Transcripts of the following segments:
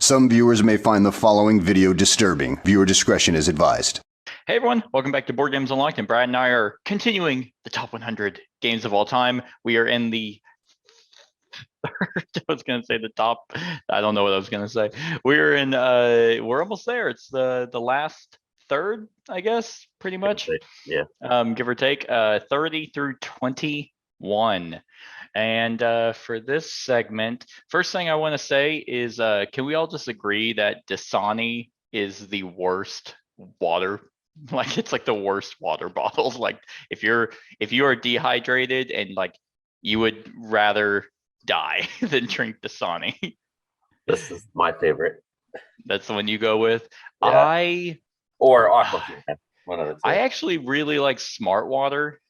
Some viewers may find the following video disturbing. Viewer discretion is advised. Hey everyone, welcome back to Board Games Unlocked, and Brad and I are continuing the top 100 games of all time. We are in the third, I was going to say the top, I don't know what I was going to say. We're almost there. It's the last third, I guess, pretty much. Yeah. Give or take, 30 through 21. And for this segment, first thing I want to say is, can we all just agree that Dasani is the worst water? Like, it's like the worst water bottles. Like, if you are dehydrated and like you would rather die than drink Dasani. This is my favorite. That's the one you go with. Yeah. Or Aquafina. One of the two. I actually really like Smart Water.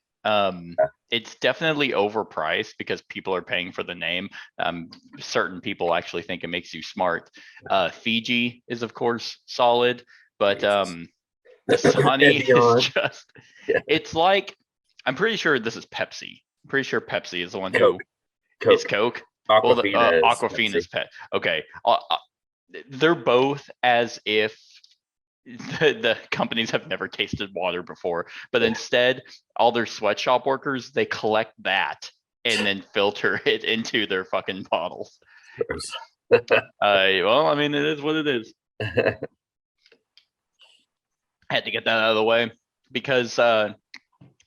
It's definitely overpriced because people are paying for the name. Certain people actually think it makes you smart. Fiji is of course solid, but Dasani is just, it's like, I'm pretty sure this is Pepsi. I'm pretty sure Pepsi is the one Coke. who is Coke. Aquafina, Aquafina is Pet. Okay. They're both as if the companies have never tasted water before, but instead all their sweatshop workers, they collect that and then filter it into their fucking bottles. Well, I mean, it is what it is. I had to get that out of the way because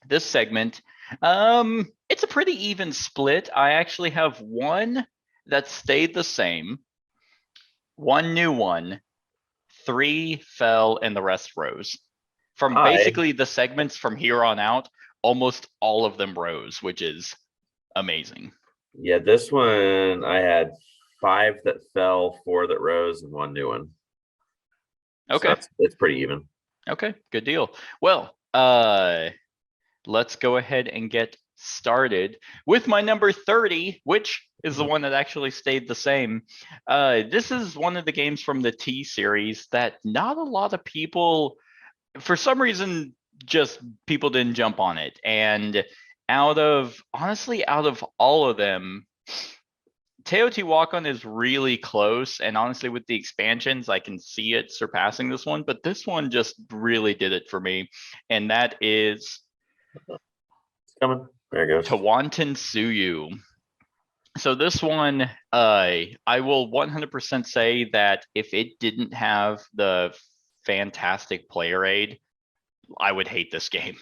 this segment, it's a pretty even split. I actually have one that stayed the same, one new one, 3 fell, and the rest rose. From basically the segments from here on out, almost all of them rose, which is amazing. Yeah, this one I had 5 that fell, 4 that rose, and 1 new one. Okay, so it's pretty even. Okay, good deal. Well, let's go ahead and get started with my number 30, which is the one that actually stayed the same. This is one of the games from the T series that not a lot of people, for some reason, just people didn't jump on it. And out of all of them, Teotihuacan is really close, and honestly with the expansions I can see it surpassing this one, but this one just really did it for me, and that is it's coming. There it goes. Teotihuacan Suyu. So this one, I will 100% say that if it didn't have the fantastic player aid, I would hate this game.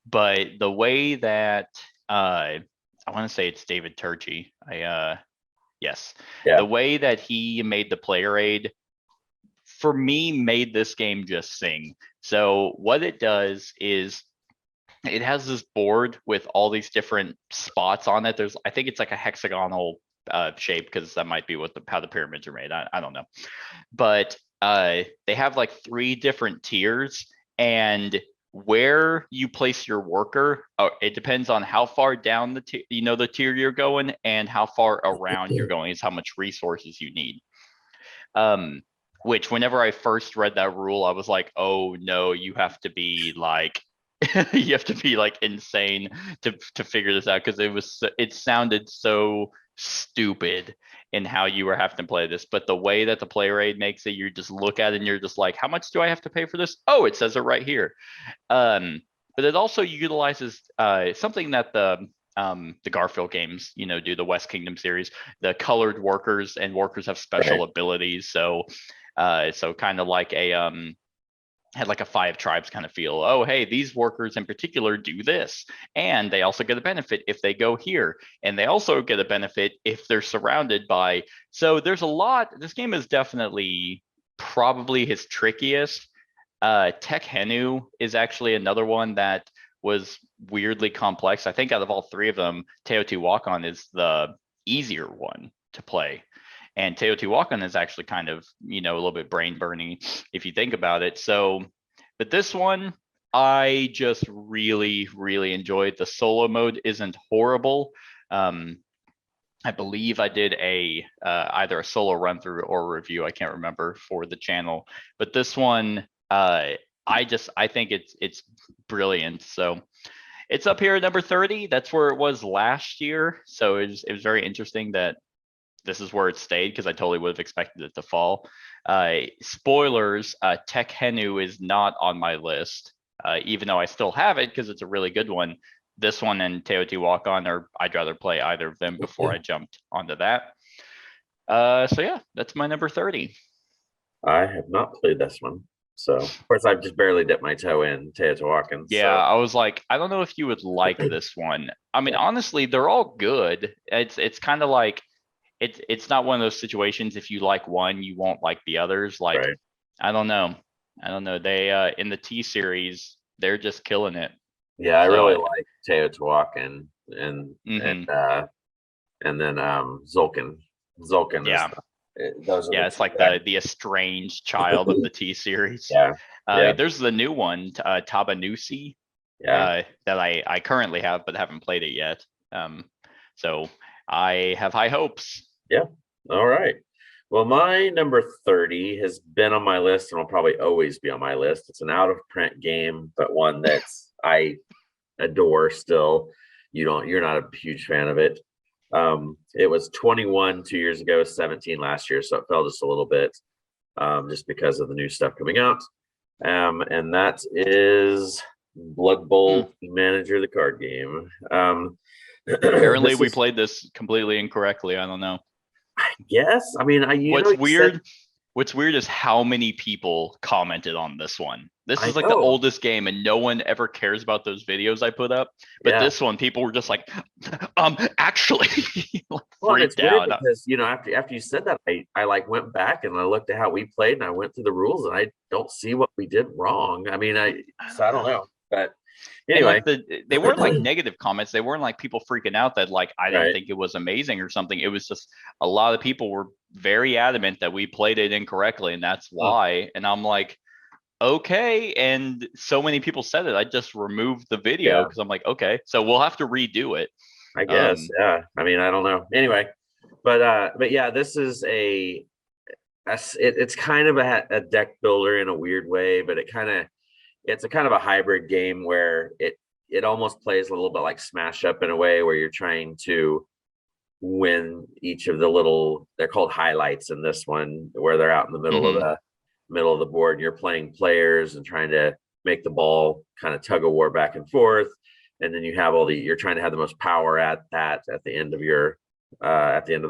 But the way that I want to say it's David Turchi. Yes. Yeah. The way that he made the player aid, for me, made this game just sing. So what it does is it has this board with all these different spots on it. I think it's like a hexagonal shape, because that might be how the pyramids are made. I don't know. But they have like 3 different tiers, and where you place your worker, it depends on how far down the tier you're going, and how far around you're going is how much resources you need. Which whenever I first read that rule, I was like, oh no, you have to be like you have to be like insane to figure this out, because it sounded so stupid in how you were having to play this. But the way that the player aid makes it, you just look at it and you're just like, how much do I have to pay for this? Oh, it says it right here. But it also utilizes something that the Garfield games, do, the West Kingdom series. The colored workers, and workers have special abilities. So kind of like had like a 5 tribes kind of feel. Oh, hey, these workers in particular do this, and they also get a benefit if they go here, and they also get a benefit if they're surrounded by. So there's a lot. This game is definitely probably his trickiest. Tekhenu is actually another one that was weirdly complex. I think out of all 3 of them, Teotihuacan is the easier one to play. And Teotihuacan is actually kind of, a little bit brain burning if you think about it. So, but this one, I just really, really enjoyed. The solo mode isn't horrible. I believe I did either a solo run through or a review, I can't remember, for the channel. But this one, I think it's brilliant. So it's up here at number 30. That's where it was last year. So it was very interesting that this is where it stayed because I totally would have expected it to fall. Spoilers, Tech Henu is not on my list, even though I still have it because it's a really good one. This one and Teotihuacan, or I'd rather play either of them before I jumped onto that. So yeah, that's my number 30. I have not played this one. So, of course, I've just barely dipped my toe in Teotihuacan. Yeah, I was like, I don't know if you would like this one. I mean, honestly, they're all good. It's kind of like it's not one of those situations if you like one, you won't like the others. Like, Right. I don't know. They in the T series, they're just killing it. Yeah, I So, really like Teotihuacan and Mhm. and then Zulkan. Zulkan Yeah. is those are Yeah, the it's two like that the estranged child of the T series. yeah, yeah, There's the new one, Tabanusi, yeah. that I currently have but haven't played it yet. So I have high hopes. Yeah. All right. Well, my number 30 has been on my list and will probably always be on my list. It's an out of print game, but one that's I adore still. You're not a huge fan of it. It was 21 2 years ago, 17 last year, so it fell just a little bit, just because of the new stuff coming out. And that is Blood Bowl Manager, the card game. Apparently, we played this completely incorrectly. I don't know. Yes, I mean, What's weird is how many people commented on this one. This is like the know. oldest game and no one ever cares about those videos I put up. But Yeah. this one, people were just like, actually, like, Well, and freaked it's weird out. because after you said that, I like went back and I looked at how we played and I went through the rules and I don't see what we did wrong. I mean, I don't know, but And anyway, like they weren't like negative comments. They weren't like people freaking out that like I didn't Right. think it was amazing or something. It was just a lot of people were very adamant that we played it incorrectly, and that's why. And I'm like, okay. And so many people said it. I just removed the video Yeah. because I'm like, okay, so we'll have to redo it. I guess, yeah. I mean, I don't know. Anyway, but yeah, this is it's kind of a deck builder in a weird way, but it's a kind of a hybrid game where it almost plays a little bit like Smash Up in a way where you're trying to win each of the they're called highlights in this one, where they're out in the middle of the board and you're playing players and trying to make the ball kind of tug of war back and forth. And then you have you're trying to have the most power at the end of the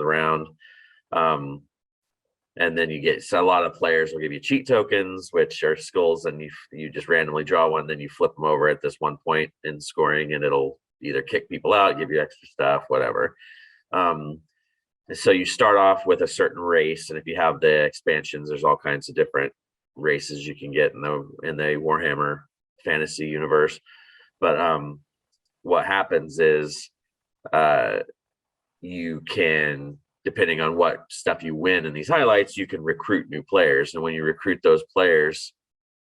round. And then you get, so a lot of players will give you cheat tokens, which are skulls, and you just randomly draw one, then you flip them over at this one point in scoring, and it'll either kick people out, give you extra stuff, whatever. So you start off with a certain race, and if you have the expansions, there's all kinds of different races you can get in the Warhammer fantasy universe. But what happens is you can, depending on what stuff you win in these highlights, you can recruit new players. And when you recruit those players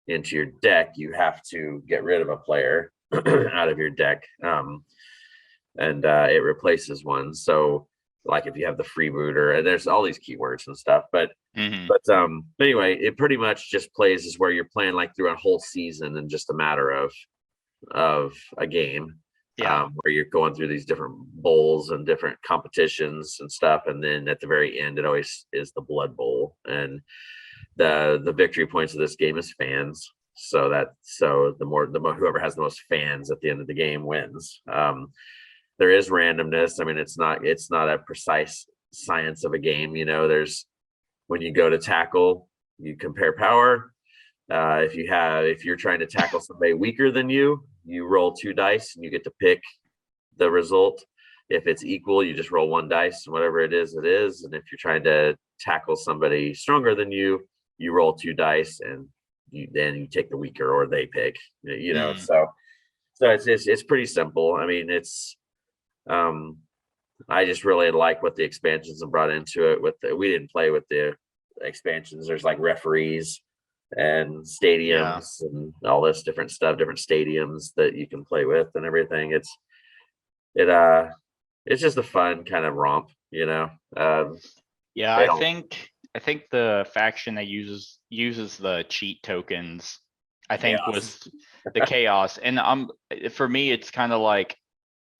into your deck, you have to get rid of a player out of your deck. And it replaces one. So like if you have the freebooter, and there's all these keywords and stuff, but anyway, it pretty much just plays as where you're playing like through a whole season in just a matter of a game. Where you're going through these different bowls and different competitions and stuff, and then at the very end, it always is the Blood Bowl, and the victory points of this game is fans. So the more whoever has the most fans at the end of the game wins. There is randomness. I mean, it's not a precise science of a game. There's, when you go to tackle, you compare power. If you're trying to tackle somebody weaker than you roll 2 dice and you get to pick the result. If it's equal, you just roll 1 dice, and whatever it is, it is. And if you're trying to tackle somebody stronger than you roll 2 dice, and then you take the weaker, or they pick. So it's pretty simple. I mean, it's I just really like what the expansions have brought into it. We didn't play with the expansions. There's like referees and stadiums and all this different stuff, different stadiums that you can play with and everything. It's just a fun kind of romp, I think the faction that uses the cheat tokens, I think was the chaos. And for me, it's kind of like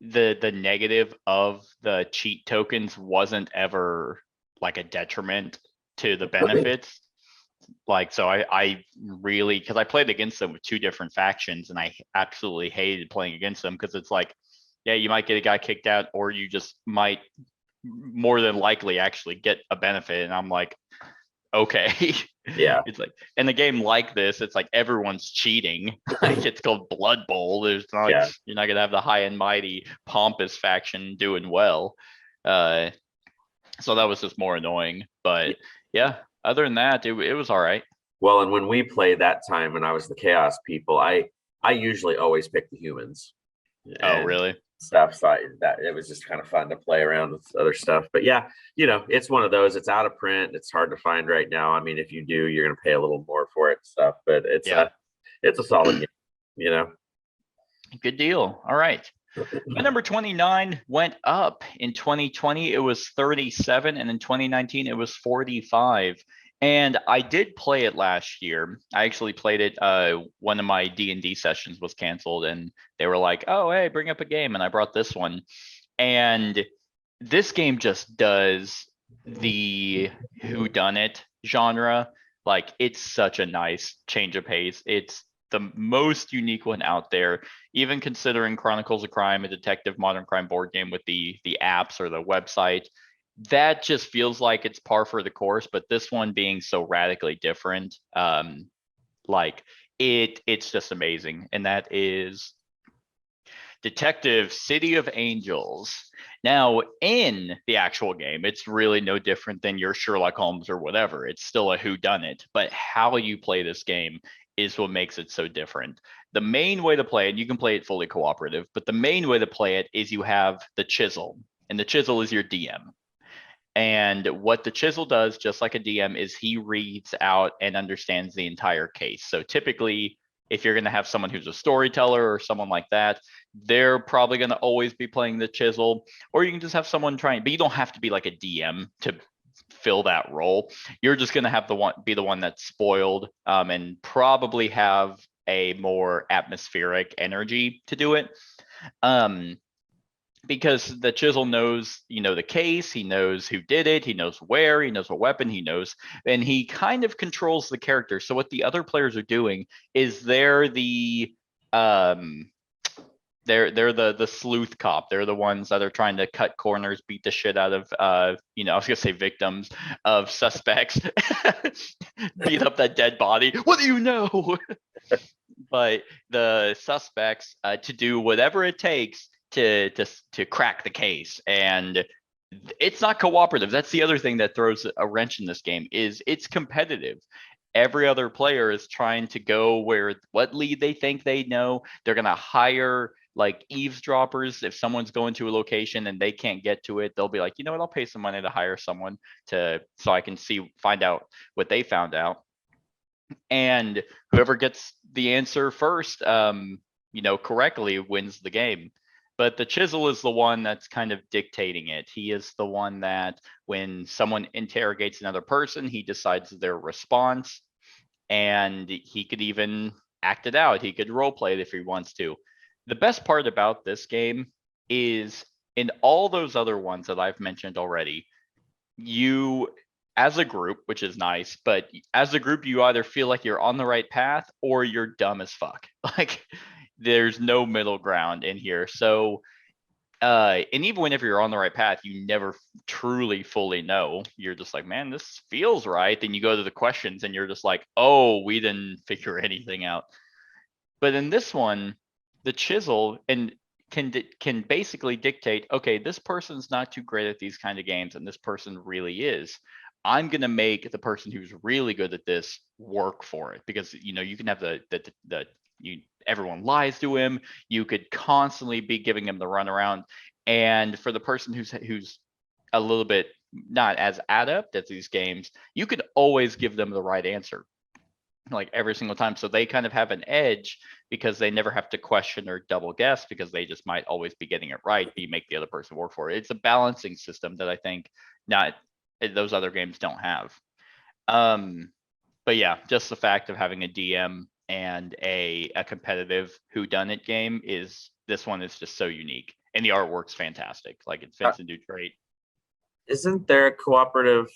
the negative of the cheat tokens wasn't ever like a detriment to the benefits. Like, so I really, because I played against them with two different factions, and I absolutely hated playing against them because it's like, yeah, you might get a guy kicked out, or you just might more than likely actually get a benefit. And I'm like, okay. Yeah. It's like in a game like this, it's like everyone's cheating. Like it's called Blood Bowl. There's not like Yeah. you're not gonna have the high and mighty pompous faction doing well. Uh, so that was just more annoying. But yeah, other than that, it was all right. Well, and when we played that time when I was the Chaos people, I usually always pick the humans. Oh, And really? stuff. So that it was just kind of fun to play around with other stuff. But yeah, it's one of those. It's out of print. It's hard to find right now. I mean, if you do, you're going to pay a little more for it and stuff. But it's a solid game. Good deal. All right. My number 29 went up. In 2020, it was 37, and in 2019, it was 45. And I did play it last year. I actually played it. One of my D&D sessions was canceled, and they were like, "Oh, hey, bring up a game," and I brought this one. And this game just does the whodunit genre. Like, it's such a nice change of pace. It's the most unique one out there, even considering Chronicles of Crime, a detective modern crime board game with the apps or the website. That just feels like it's par for the course, but this one being so radically different, like it's just amazing. And that is Detective City of Angels. Now, in the actual game, it's really no different than your Sherlock Holmes or whatever. It's still a whodunit, but how you play this game is what makes it so different. The main way to play it, you can play it fully cooperative, but the main way to play it is you have the chisel, and the chisel is your DM. And what the chisel does, just like a DM, is he reads out and understands the entire case. So typically, if you're going to have someone who's a storyteller or someone like that, they're probably going to always be playing the chisel. Or you can just have someone trying, but you don't have to be like a DM to fill that role. You're just going to have be the one that's spoiled, and probably have a more atmospheric energy to do it. Because the chisel knows, the case, he knows who did it, he knows where, he knows what weapon, he knows, and he kind of controls the character. So what the other players are doing is they're the sleuth cop. They're the ones that are trying to cut corners, beat the shit out of I was gonna say victims of suspects, beat up that dead body. What do you know? But the suspects, to do whatever it takes to crack the case. And it's not cooperative. That's the other thing that throws a wrench in this game, is it's competitive. Every other player is trying to go where what lead they think they know. They're going to hire like eavesdroppers. If someone's going to a location and they can't get to it, they'll be like, you know what, I'll pay some money to hire someone so I can find out what they found out. And whoever gets the answer first, correctly, wins the game. But the chisel is the one that's kind of dictating it. He is the one that when someone interrogates another person, he decides their response, and he could even act it out. He could role play it if he wants to. The best part about this game is, in all those other ones that I've mentioned already, you, as a group, which is nice, but as a group, you either feel like you're on the right path or you're dumb as fuck. Like, there's no middle ground in here. So, and even whenever you're on the right path, you never truly fully know. You're just like, man, this feels right. Then you go to the questions and you're just like, oh, we didn't figure anything out. But in this one, the chisel can basically dictate, okay, this person's not too great at these kind of games, and this person really is. I'm going to make the person who's really good at this work for it, because you can have everyone lies to him. You could constantly be giving him the runaround, and for the person who's a little bit not as adept at these games, you could always give them the right answer, like every single time. So they kind of have an edge because they never have to question or double guess, because they just might always be getting it right, but you make the other person work for it. It's a balancing system that I think those other games don't have. But yeah, just the fact of having a DM and a competitive whodunit game this one is just so unique, and the artwork's fantastic. Like, it fits into great. Isn't there a cooperative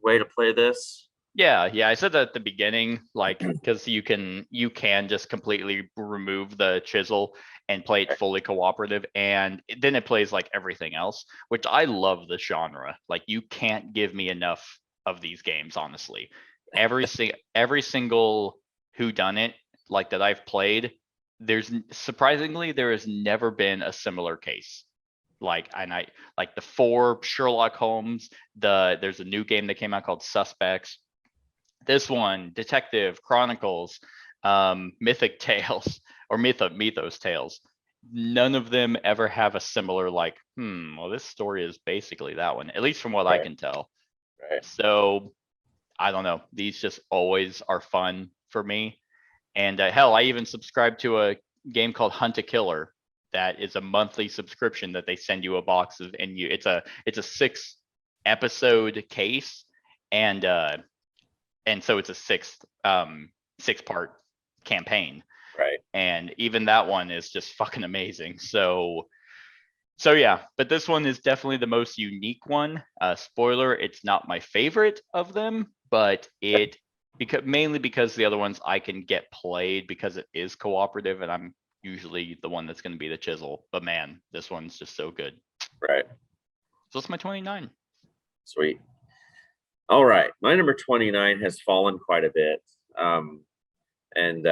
way to play this? Yeah, I said that at the beginning, like, because you can just completely remove the chisel and play it fully cooperative, and then it plays like everything else, which I love the genre. Like, you can't give me enough of these games, honestly. Every single whodunit like that I've played, surprisingly there has never been a similar case. Like, and I like the 4 Sherlock Holmes. There's a new game that came out called Suspects. This one, Detective Chronicles, Mythic Tales, or Mythos Tales. None of them ever have a similar like, well, this story is basically that one, at least from what I can tell. Right. So I don't know. These just always are fun for me. And hell, I even subscribe to a game called Hunt a Killer. That is a monthly subscription that they send you a box of, and it's a 6 episode case, and so it's a 6-part campaign. Right. And even that one is just fucking amazing. So yeah, but this one is definitely the most unique one. Spoiler, it's not my favorite of them, but mainly because the other ones I can get played because it is cooperative, and I'm usually the one that's going to be the chisel. But man, this one's just so good. Right. So it's my 29. Sweet. All right, my number 29 has fallen quite a bit, and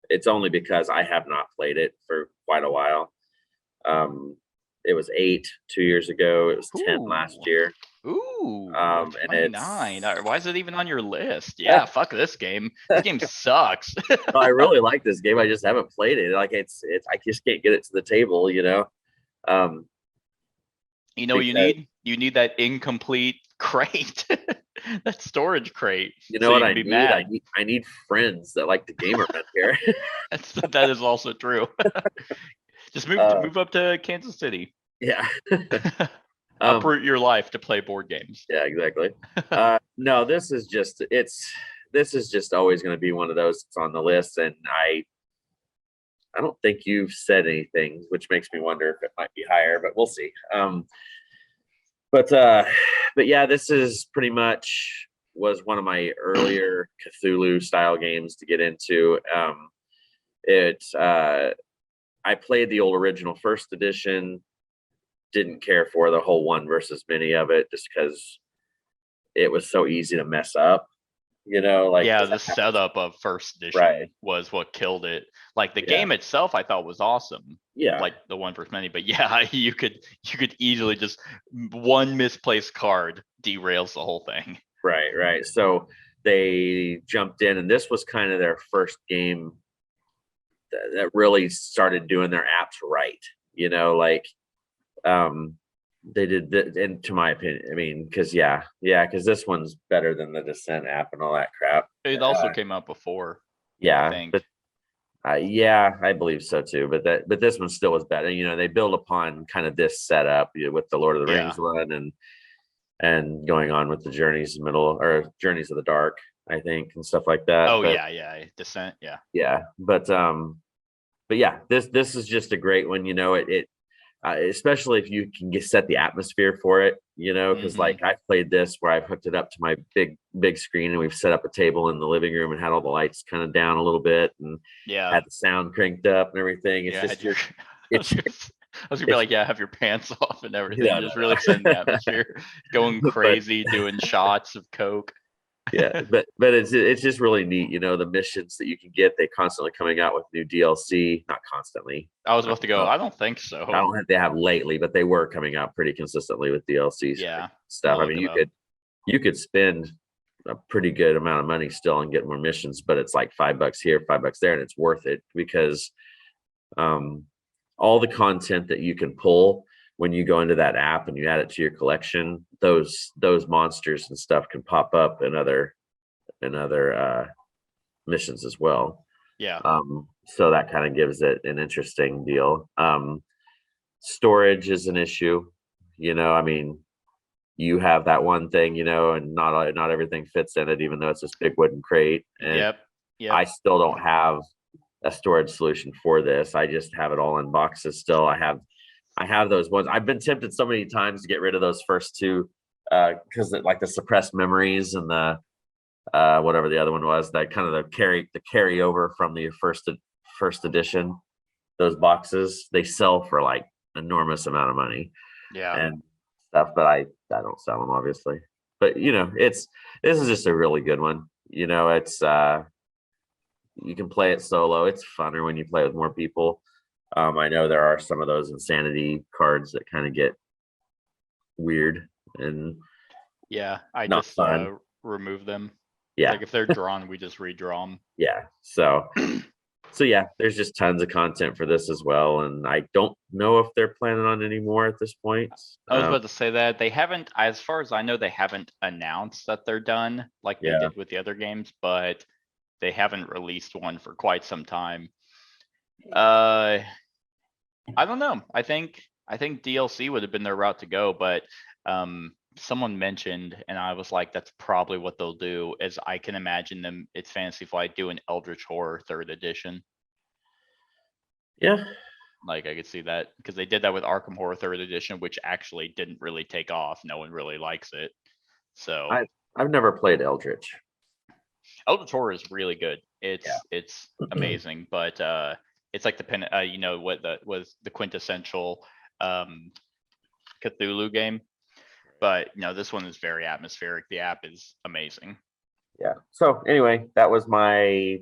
it's only because I have not played it for quite a while. It was 8 2 years ago. It was 10 last year. Ooh, and 29. Why is it even on your list? Yeah, fuck this game. This game sucks. I really like this game. I just haven't played it. Like it's I just can't get it to the table, you know. You know, you need that incomplete crate, that storage crate. You know what I need? I need friends that like the game around here. That is also true. Just move up to Kansas City. Yeah. Uproot your life to play board games. Yeah, exactly. No, this is just always going to be one of those that's on the list, and I don't think you've said anything, which makes me wonder if it might be higher, but we'll see. But yeah, this is pretty much was one of my earlier Cthulhu style games to get into. I played the old original first edition, didn't care for the whole one versus many of it just because it was so easy to mess up, you know, like the setup of first edition was what killed it. Like the game itself I thought was awesome. Yeah. Like the one versus many, but yeah, you could easily just one misplaced card derails the whole thing. Right. So they jumped in, and this was kind of their first game that really started doing their apps right, you know, like they did that, and to my opinion, I mean, because because this one's better than the Descent app and all that crap. It also came out before. Yeah, I think. But I believe so too. But this one still was better. You know, they build upon kind of this setup with the Lord of the Rings one and going on with the Journeys of the Dark, I think, and stuff like that. Oh, but, Descent, yeah. Yeah, but yeah, this is just a great one. You know, it especially if you can set the atmosphere for it. You know, because like I've played this where I've hooked it up to my big screen, and we've set up a table in the living room and had all the lights kind of down a little bit, and had the sound cranked up and everything. It's just I was gonna be like, have your pants off and everything. Just really setting the atmosphere, going crazy, doing shots of Coke. Yeah, but it's just really neat, you know, the missions that you can get. They constantly coming out with new DLC. Not constantly. I was about to go. I don't think so. I don't think they have lately, but they were coming out pretty consistently with DLCs. Yeah, stuff. I mean, you could spend a pretty good amount of money still and get more missions, but it's like $5 here, $5 there, and it's worth it because all the content that you can pull when you go into that app and you add it to your collection, those monsters and stuff can pop up in other missions as well. Yeah. So that kind of gives it an interesting deal. Storage is an issue. You know, I mean, you have that one thing, you know, and not everything fits in it, even though it's this big wooden crate. And Yep. I still don't have a storage solution for this. I just have it all in boxes still. I have I have those ones. I've been tempted so many times to get rid of those first two, because like the suppressed memories and the whatever the other one was, that kind of the carryover from the first edition. Those boxes, they sell for like enormous amount of money Yeah. and stuff, but I don't sell them obviously. But you know, this is just a really good one. You know, it's you can play it solo. It's funner when you play with more people. I know there are some of those insanity cards that kind of get weird and Yeah. I not just fun. remove them. Yeah, Like if they're drawn, we just redraw them. yeah. So yeah, there's just tons of content for this as well, and I don't know if they're planning on any more at this point. I was about to say that they haven't, as far as I know, they haven't announced that they're done like they Yeah. did with the other games, but they haven't released one for quite some time. I don't know. I think DLC would have been their route to go, but someone mentioned, and I was like, that's probably what they'll do. Is I can imagine them. It's Fantasy Flight do an Eldritch Horror 3rd edition. Yeah. Like I could see that because they did that with Arkham Horror 3rd edition, which actually didn't really take off. No one really likes it. So I've never played Eldritch. Eldritch Horror is really good. It's Yeah. it's amazing, but it's like the you know what was the quintessential Cthulhu game. But you know, this one is very atmospheric. The app is amazing. Yeah. So anyway, that was my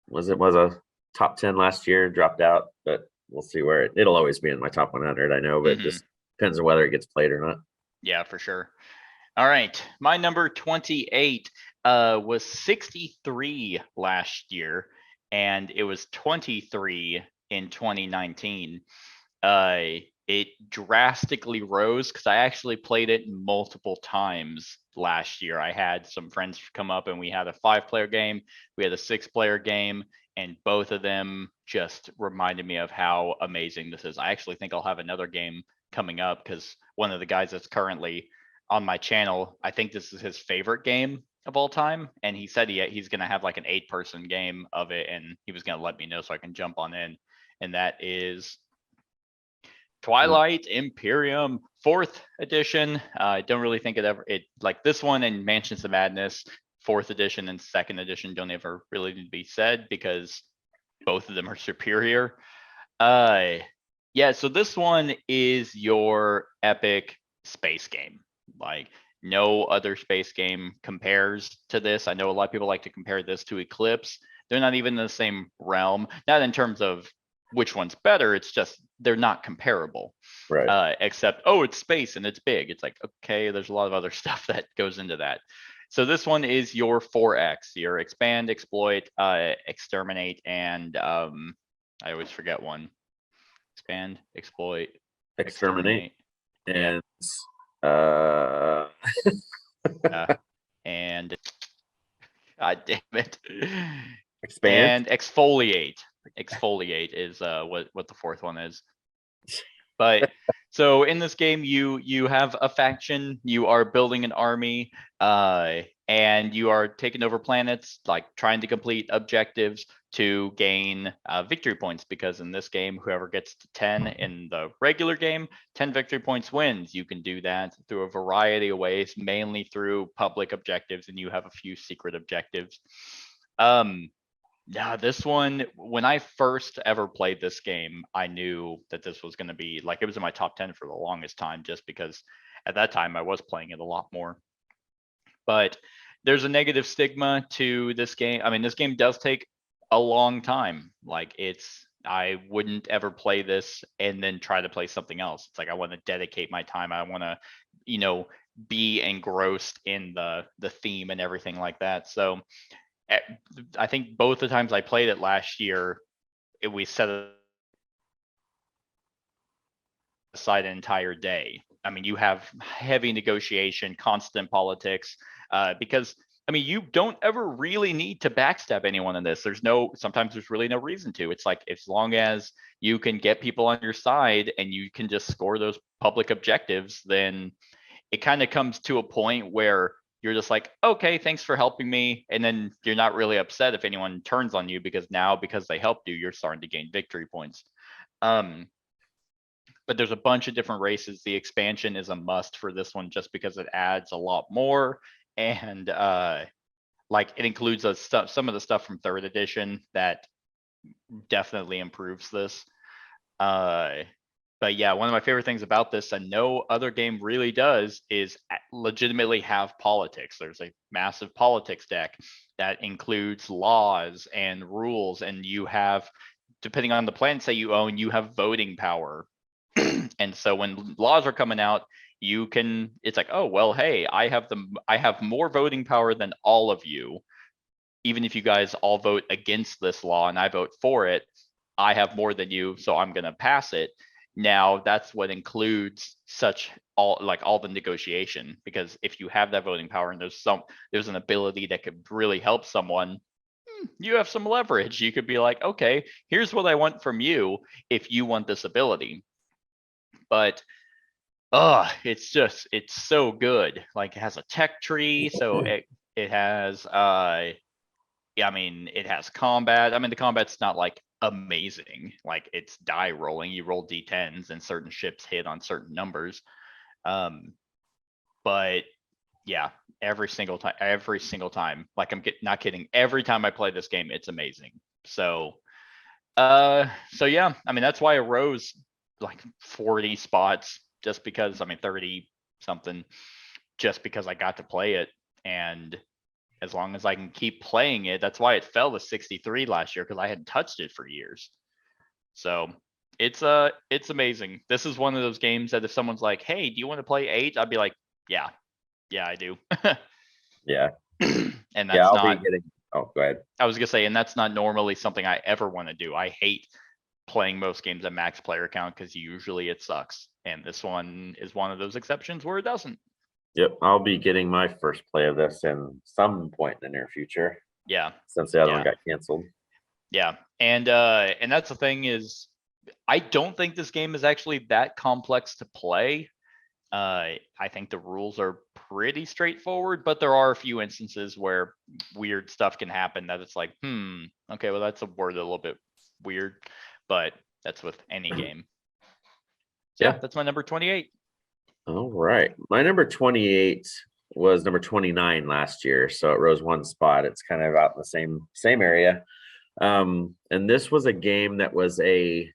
was a top 10 last year, dropped out, but we'll see where it'll always be in my top 100, I know, but just depends on whether it gets played or not. Yeah, for sure. All right. My number 28 was 63 last year, and it was 23 in 2019. It drastically rose because I actually played it multiple times last year. I had some friends come up and we had a 5-player game, we had a 6-player game, and both of them just reminded me of how amazing this is. I actually think I'll have another game coming up because one of the guys that's currently on my channel, I think this is his favorite game of all time, and he said he's gonna have like an 8-person game of it, and he was gonna let me know so I can jump on in, and that is Twilight Imperium 4th edition. I don't really think it like this one and Mansions of Madness 4th edition and 2nd edition don't ever really need to be said because both of them are superior. Yeah, so this one is your epic space game. Like no other space game compares to this. I know a lot of people like to compare this to Eclipse. They're not even in the same realm. Not in terms of which one's better. It's just they're not comparable. Right. Except, oh, it's space and it's big. It's like, okay, there's a lot of other stuff that goes into that. So this one is your 4X, your expand, exploit, exterminate, and I always forget one. Expand, exploit, Exterminate. exterminate, And and God damn it. expand. And exfoliate. Exfoliate is what the 4th one is. But so in this game, you have a faction, you are building an army, and you are taking over planets, like trying to complete objectives to gain victory points. Because in this game, whoever gets to 10 in the regular game, 10 victory points wins. You can do that through a variety of ways, mainly through public objectives, and you have a few secret objectives. Yeah, this one, when I first ever played this game, I knew that this was going to be like, it was in my top 10 for the longest time, just because at that time I was playing it a lot more. But there's a negative stigma to this game. I mean, this game does take a long time. Like I wouldn't ever play this and then try to play something else. It's like, I want to dedicate my time. I want to, be engrossed in the theme and everything like that. So I think both the times I played it last year, we set aside an entire day. I mean, you have heavy negotiation, constant politics, because I mean, you don't ever really need to backstab anyone in this. Sometimes there's really no reason to. It's like, as long as you can get people on your side and you can just score those public objectives, then it kind of comes to a point where you're just like, okay, thanks for helping me. And then you're not really upset if anyone turns on you, because they helped you, you're starting to gain victory points. but there's a bunch of different races. The expansion is a must for this one just because it adds a lot more, and like it includes some of the stuff from third edition that definitely improves this. But yeah, one of my favorite things about this, and no other game really does, is legitimately have politics. There's a massive politics deck that includes laws and rules, and you have, depending on the planets that you own, you have voting power. And so when laws are coming out, you can, it's like, oh well, hey, I have more voting power than all of you. Even if you guys all vote against this law and I vote for it, I have more than you, so I'm gonna pass it. Now that's what includes all the negotiation, because if you have that voting power and there's an ability that could really help someone, you have some leverage. You could be like, okay, here's what I want from you if you want this ability. But it's so good. Like, it has a tech tree, so it has yeah, I mean, it has combat. I mean, the combat's not like amazing. Like, it's die rolling. You roll d10s and certain ships hit on certain numbers. But yeah, every single time, like, not kidding. Every time I play this game, it's amazing. So yeah, I mean, that's why it rose like 40 spots, just because, I mean, 30 something, just because I got to play it. And as long as I can keep playing it, that's why it fell to 63 last year, because I hadn't touched it for years. So it's amazing. This is one of those games that if someone's like, hey, do you want to play 8? I'd be like, yeah, I do. Yeah. And that's not, oh, go ahead. I was gonna say, and that's not normally something I ever want to do. I hate playing most games at max player count, because usually it sucks. And this one is one of those exceptions where it doesn't. Yep, I'll be getting my first play of this in some point in the near future. Yeah. Since the other one got canceled. Yeah. And that's the thing, is I don't think this game is actually that complex to play. I think the rules are pretty straightforward, but there are a few instances where weird stuff can happen that it's like, okay, well, that's a word a little bit weird, but that's with any game. So yeah, that's my number 28. All right. My number 28 was number 29 last year, so it rose one spot. It's kind of out in the same area. And this was a game that was a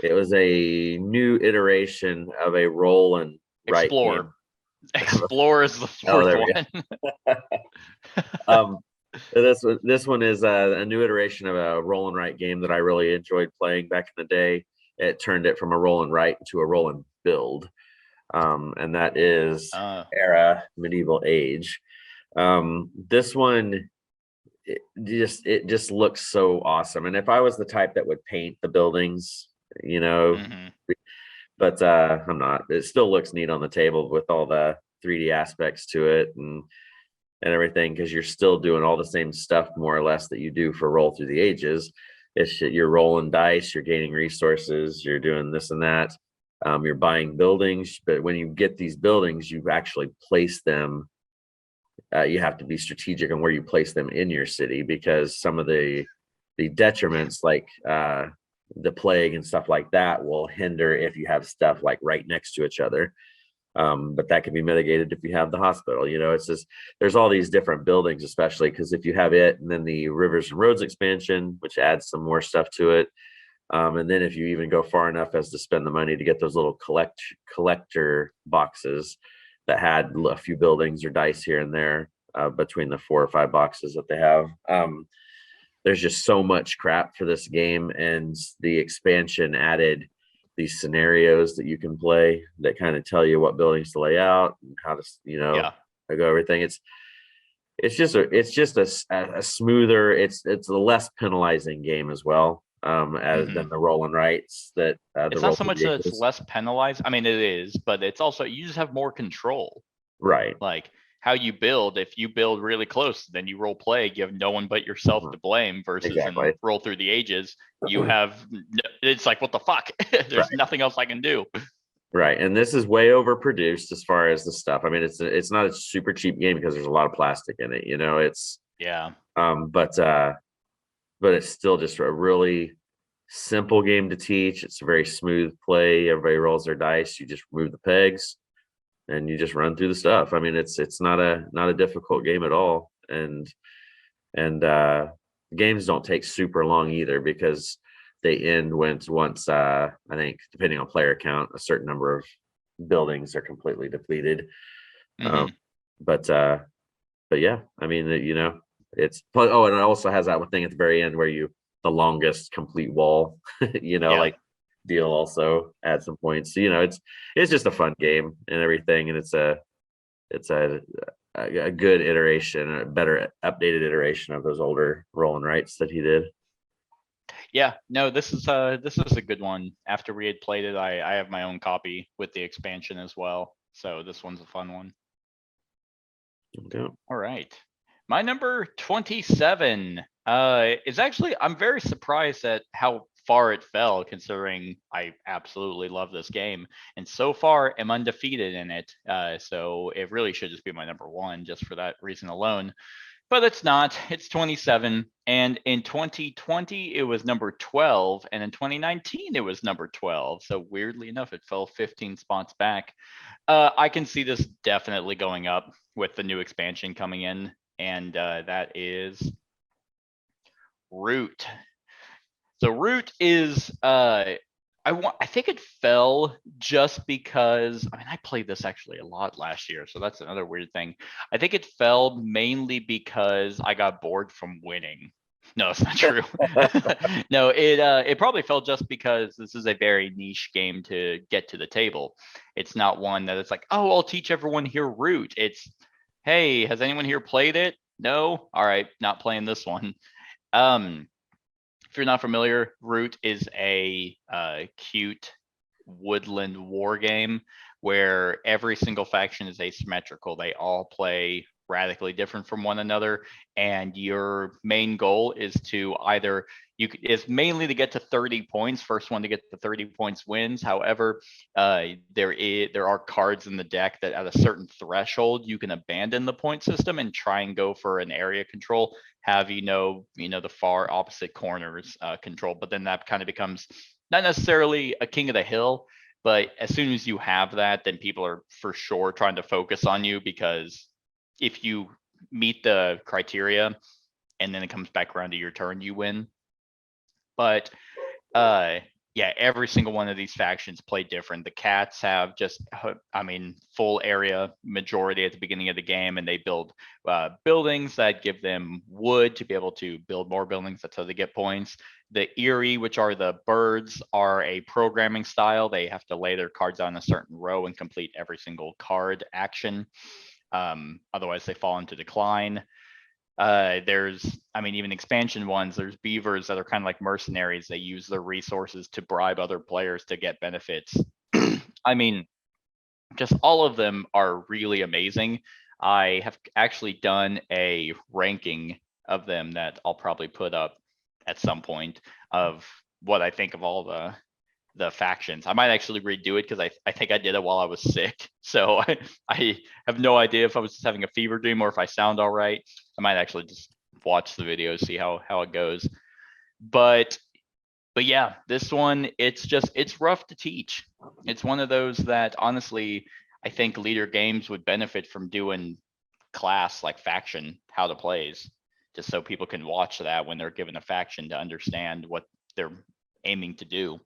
new iteration of a roll and write Explore. game. Explore is the fourth one. This one is a new iteration of a roll and write game that I really enjoyed playing back in the day. It turned it from a roll and write to a roll and build. And that is Era Medieval Age. This one, it just looks so awesome. And if I was the type that would paint the buildings, but I'm not. It still looks neat on the table with all the 3D aspects to it and everything, because you're still doing all the same stuff more or less that you do for Roll Through the Ages. You're rolling dice, you're gaining resources, you're doing this and that. You're buying buildings, but when you get these buildings, you actually place them. You have to be strategic on where you place them in your city, because some of the detriments, like the plague and stuff like that, will hinder if you have stuff like right next to each other. But that can be mitigated if you have the hospital. It's just, there's all these different buildings, especially because if you have it, and then the Rivers and Roads expansion, which adds some more stuff to it. And then if you even go far enough as to spend the money to get those little collector boxes that had a few buildings or dice here and there, between the 4 or 5 boxes that they have. There's just so much crap for this game, and the expansion added these scenarios that you can play that kind of tell you what buildings to lay out and how to, go everything. It's just a smoother, it's a less penalizing game as well. Than the roll and writes that it's not so much that it's less penalized. I mean, it is, but it's also, you just have more control, right? Like how you build. If you build really close, then you roll plague, you have no one but yourself to blame, versus in Roll Through the Ages, you have, it's like, what the fuck? There's nothing else I can do. Right. And this is way overproduced as far as the stuff. I mean, it's not a super cheap game because there's a lot of plastic in it, but it's still just a really simple game to teach. It's a very smooth play. Everybody rolls their dice. You just move the pegs, and you just run through the stuff. I mean, it's not a difficult game at all, and games don't take super long either, because they end once I think, depending on player count, a certain number of buildings are completely depleted. Mhm. But yeah, I mean, it's and it also has that one thing at the very end where the longest complete wall, Yeah. like deal also add some points. So, it's just a fun game and everything, and it's a good iteration, a better updated iteration of those older roll and writes that he did. Yeah, no, this is a good one. After we had played it, I have my own copy with the expansion as well. So this one's a fun one. Okay. All right. My number 27 is actually, I'm very surprised at how far it fell, considering I absolutely love this game. And so far am undefeated in it. So it really should just be my number one just for that reason alone. But it's not. It's 27. And in 2020, it was number 12. And in 2019, it was number 12. So weirdly enough, it fell 15 spots back. I can see this definitely going up with the new expansion coming in. And that is Root. So Root is I think it fell just because, I mean, I played this actually a lot last year, so that's another weird thing. I think it fell mainly because I got bored from winning. No, it's not true. No, it probably fell just because this is a very niche game to get to the table. It's not one that it's like, oh, I'll teach everyone here Root. It's, hey, has anyone here played it? No? All right, not playing this one. If you're not familiar, Root is a cute woodland war game where every single faction is asymmetrical. They all play radically different from one another, and your main goal is to either is mainly to get to 30 points. First one to get to 30 points wins. However, there are cards in the deck that at a certain threshold you can abandon the point system and try and go for an area control. Have the far opposite corners control, but then that kind of becomes not necessarily a king of the hill. But as soon as you have that, then people are for sure trying to focus on you, because if you meet the criteria and then it comes back around to your turn, you win. But yeah, every single one of these factions play different. The cats have just, I mean, full area majority at the beginning of the game, and they build buildings that give them wood to be able to build more buildings. That's how they get points. The Eerie, which are the birds, are a programming style. They have to lay their cards on a certain row and complete every single card action. Otherwise, they fall into decline. Even expansion ones, there's beavers that are kind of like mercenaries. They use their resources to bribe other players to get benefits. I mean, just all of them are really amazing. I have actually done a ranking of them that I'll probably put up at some point of what I think of all the factions. I might actually redo it because I think I did it while I was sick. So I have no idea if I was just having a fever dream or if I sound all right. I might actually just watch the video, see how it goes. But yeah, this one, it's rough to teach. It's one of those that honestly, I think leader games would benefit from doing class like faction, how to plays, just so people can watch that when they're given a faction to understand what they're aiming to do.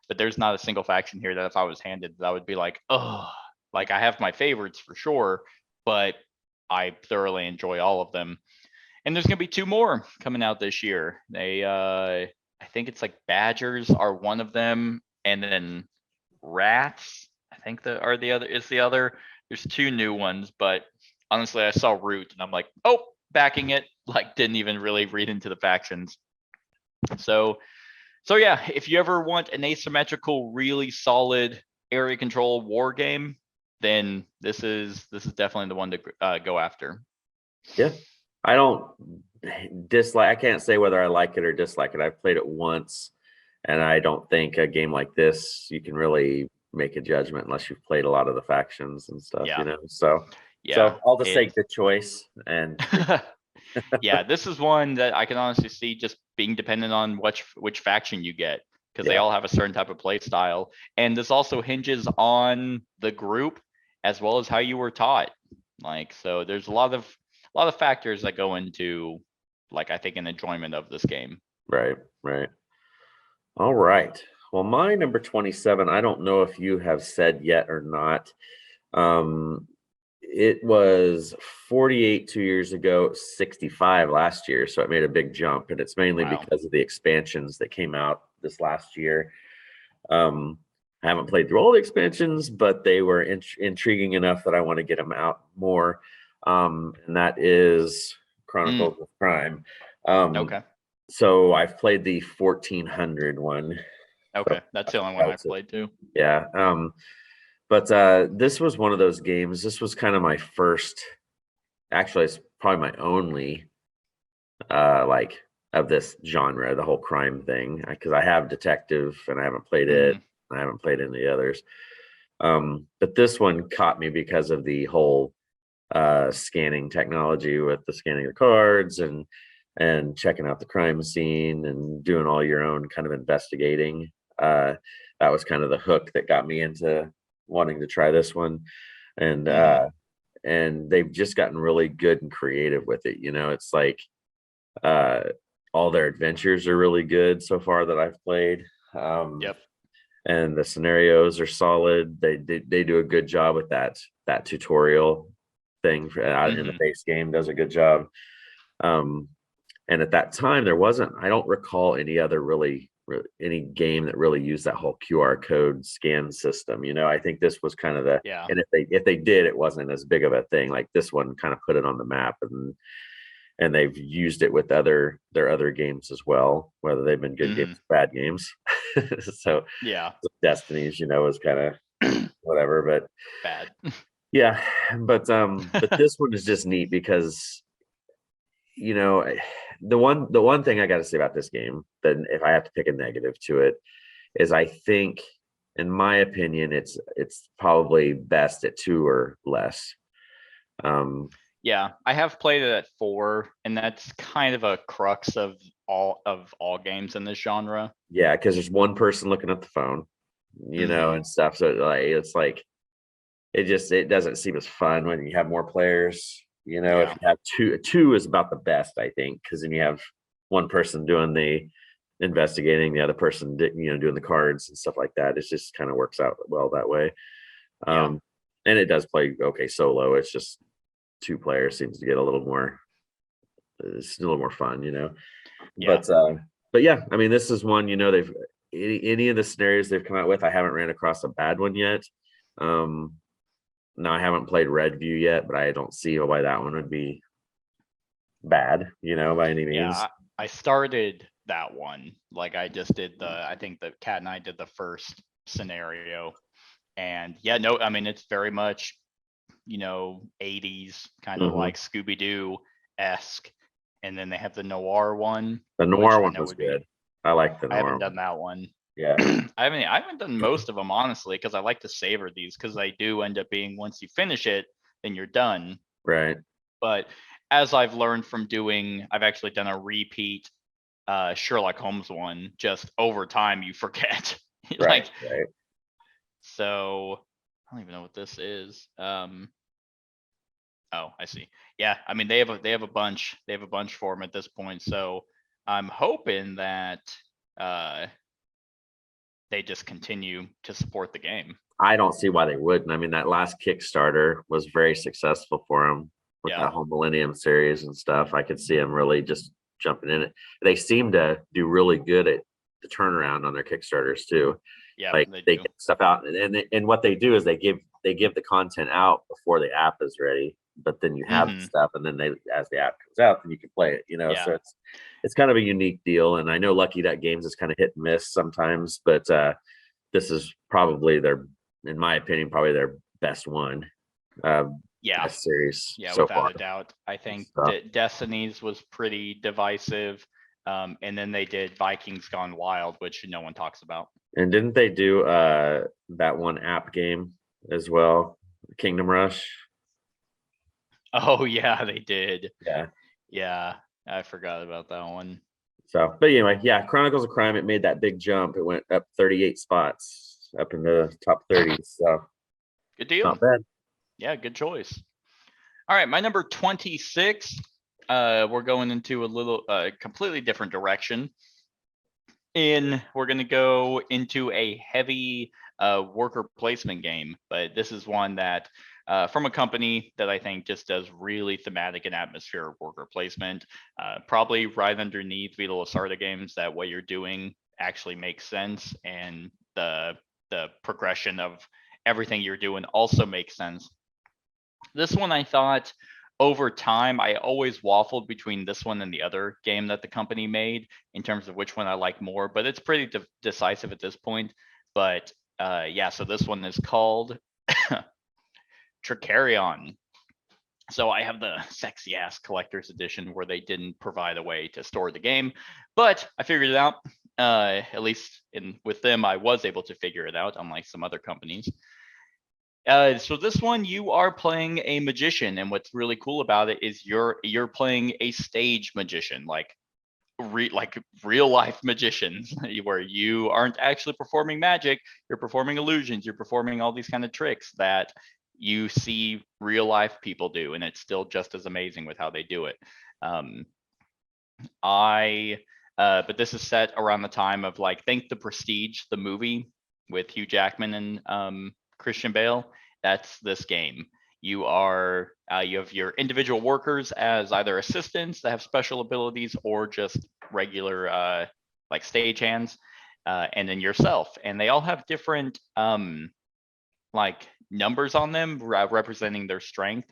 But there's not a single faction here that if I was handed that I would be like, oh, like I have my favorites for sure, but I thoroughly enjoy all of them. And there's gonna be 2 more coming out this year. They I think it's like badgers are one of them, and then rats, I think the other. There's 2 new ones, but honestly I saw Root and I'm like, oh, backing it, like didn't even really read into the factions. So yeah, if you ever want an asymmetrical, really solid area control war game, then this is definitely the one to go after. Yeah, I don't dislike. I can't say whether I like it or dislike it. I've played it once, and I don't think a game like this you can really make a judgment unless you've played a lot of the factions and stuff. Yeah. So I'll just say good choice. And yeah, this is one that I can honestly see just being dependent on which faction you get, because they Yeah. all have a certain type of play style. And this also hinges on the group as well as how you were taught. Like, so there's a lot of factors that go into, like, I think, an enjoyment of this game. Right. All right. Well, my number 27, I don't know if you have said yet or not. It was 48 2 years ago, 65 last year. So it made a big jump. And it's mainly Wow. because of the expansions that came out this last year. I haven't played through all the expansions, but they were intriguing enough that I want to get them out more. And that is Chronicles of Crime. Okay. So I've played the 1400 one. Okay. That's the only one I've played too. Yeah. But this was one of those games. This was kind of my first, actually, it's probably my only, like, of this genre, the whole crime thing, because I have detective and I haven't played it. I haven't played any of the others. But this one caught me because of the whole scanning technology with the scanning of the cards and checking out the crime scene and doing all your own kind of investigating. That was kind of the hook that got me into wanting to try this one. And and they've just gotten really good and creative with it. It's like all their adventures are really good so far that I've played. Yep. And the scenarios are solid. They do a good job with that tutorial thing in the base game. Does a good job. And at that time, there wasn't. I don't recall any other any game that really used that whole QR code scan system. I think this was kind of Yeah. And if they did, it wasn't as big of a thing. Like this one kind of put it on the map, and they've used it with their other games as well, whether they've been good games, bad games. So yeah, Destiny's, was kind of whatever, but bad. yeah, but this one is just neat because the one thing I got to say about this game, then if I have to pick a negative to it, is I think, in my opinion, it's probably best at 2 or less. Yeah, I have played it at 4, and that's kind of a crux of all games in this genre. Yeah, because there's one person looking at the phone, and stuff. So it's like it doesn't seem as fun when you have more players. If you have two is about the best, I think, because then you have one person doing the investigating, the other person doing the cards and stuff like that. It just kind of works out well that way. And it does play okay solo. It's just 2 players seems to get a little more. It's a little more fun, Yeah. But yeah, I mean, this is one. They've any of the scenarios they've come out with, I haven't ran across a bad one yet. Now I haven't played Red View yet, but I don't see why that one would be bad, by any means. Yeah, I started that one. Like, I just did I think the Cat and I did the first scenario, and yeah, no, I mean, it's very much 80s kind of like Scooby-Doo-esque, and then they have the noir one. The noir one was good. I like the noir. I haven't done that one. Yeah. I haven't done most of them, honestly, because I like to savor these, because they do end up being, once you finish it, then you're done. Right. But as I've learned from I've actually done a repeat Sherlock Holmes one. Just over time, you forget. Right. So I don't even know what this is. Oh, I see. Yeah, I mean, they have a bunch for them at this point. So I'm hoping that they just continue to support the game. I don't see why they wouldn't. I mean, that last Kickstarter was very successful for them with that whole Millennium series and stuff. I could see them really just jumping in it. They seem to do really good at the turnaround on their Kickstarters too. Yeah, like they get stuff out, and what they do is they give the content out before the app is ready. But then you have the stuff, and then as the app comes out, then you can play it. So it's kind of a unique deal. And I know Lucky Duck Games is kind of hit and miss sometimes, but this is probably in my opinion, probably their best one. Best series. Yeah, so without far. a doubt. I think Destiny's was pretty divisive. And then they did Vikings Gone Wild, which no one talks about. And didn't they do that one app game as well, Kingdom Rush? Oh yeah, they did. Yeah. Yeah, I forgot about that one. So, but anyway, yeah, Chronicles of Crime, it made that big jump. It went up 38 spots, up in the top 30. So, Good deal. not bad. Yeah, good choice. All right, my number 26. We're going into a little completely different direction. We're going to go into a heavy worker placement game, but this is one that from a company that I think just does really thematic and atmospheric worker placement, probably right underneath Vita Lasarda games, that what you're doing actually makes sense, and the progression of everything you're doing also makes sense. This one, I thought over time, I always waffled between this one and the other game that the company made in terms of which one I like more, but it's pretty decisive at this point. But yeah, so this one is called Tricarion. So I have the sexy ass collector's edition where they didn't provide a way to store the game, but I figured it out. At least with them, I was able to figure it out, unlike some other companies. So this one, you are playing a magician, and what's really cool about it is you're playing a stage magician, like real life magicians, where you aren't actually performing magic, you're performing illusions, you're performing all these kind of tricks that you see real life people do, and it's still just as amazing with how they do it. But this is set around the time of, like, think The Prestige, the movie with Hugh Jackman and Christian Bale. That's this game. You have your individual workers as either assistants that have special abilities or just regular like stagehands, and then yourself. And they all have different like numbers on them representing their strength.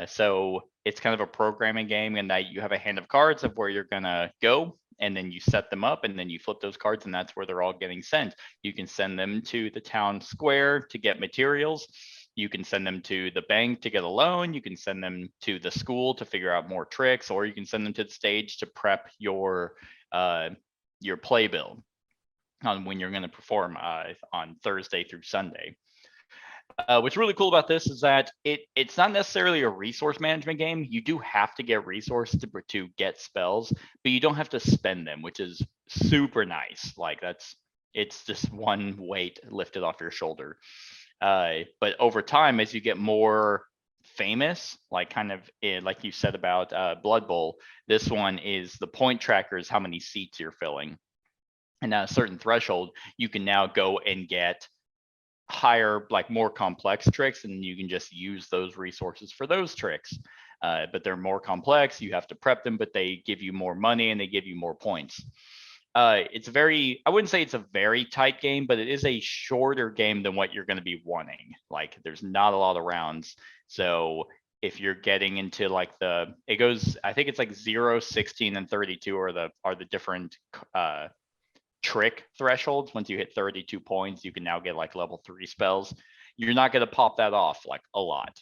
So it's kind of a programming game in that you have a hand of cards of where you're gonna go, and then you set them up, and then you flip those cards, and that's where they're all getting sent. You can send them to the town square to get materials. You can send them to the bank to get a loan. You can send them to the school to figure out more tricks, or you can send them to the stage to prep your playbill on when you're going to perform on Thursday through Sunday. What's really cool about this is that it's not necessarily a resource management game. You do have to get resources to get spells, but you don't have to spend them, which is super nice. Like, it's just one weight lifted off your shoulder. But over time, as you get more famous, like kind of like you said about Blood Bowl, this one is the point trackers, how many seats you're filling. And at a certain threshold, you can now go and get higher, like more complex tricks, and you can just use those resources for those tricks. But they're more complex, you have to prep them, but they give you more money and they give you more points. It's I wouldn't say it's a very tight game, but it is a shorter game than what you're going to be wanting. Like, there's not a lot of rounds. So if you're getting into like it goes, I think it's like 0, 16, and 32 are the different trick thresholds. Once you hit 32 points, you can now get like level 3 spells. You're not going to pop that off like a lot.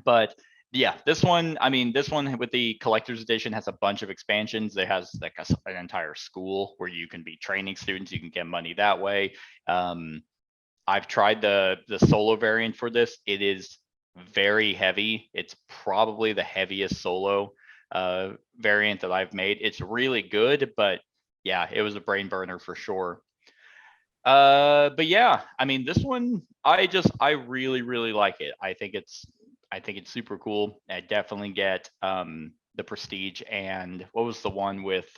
But yeah, this one with the collector's edition has a bunch of expansions. It has like an entire school where you can be training students. You can get money that way. I've tried the solo variant for this. It is very heavy. It's probably the heaviest solo variant that I've made. It's really good, but yeah, it was a brain burner for sure. But yeah, I mean, this one, I really, really like it. I think it's super cool. I definitely get the Prestige, and what was the one with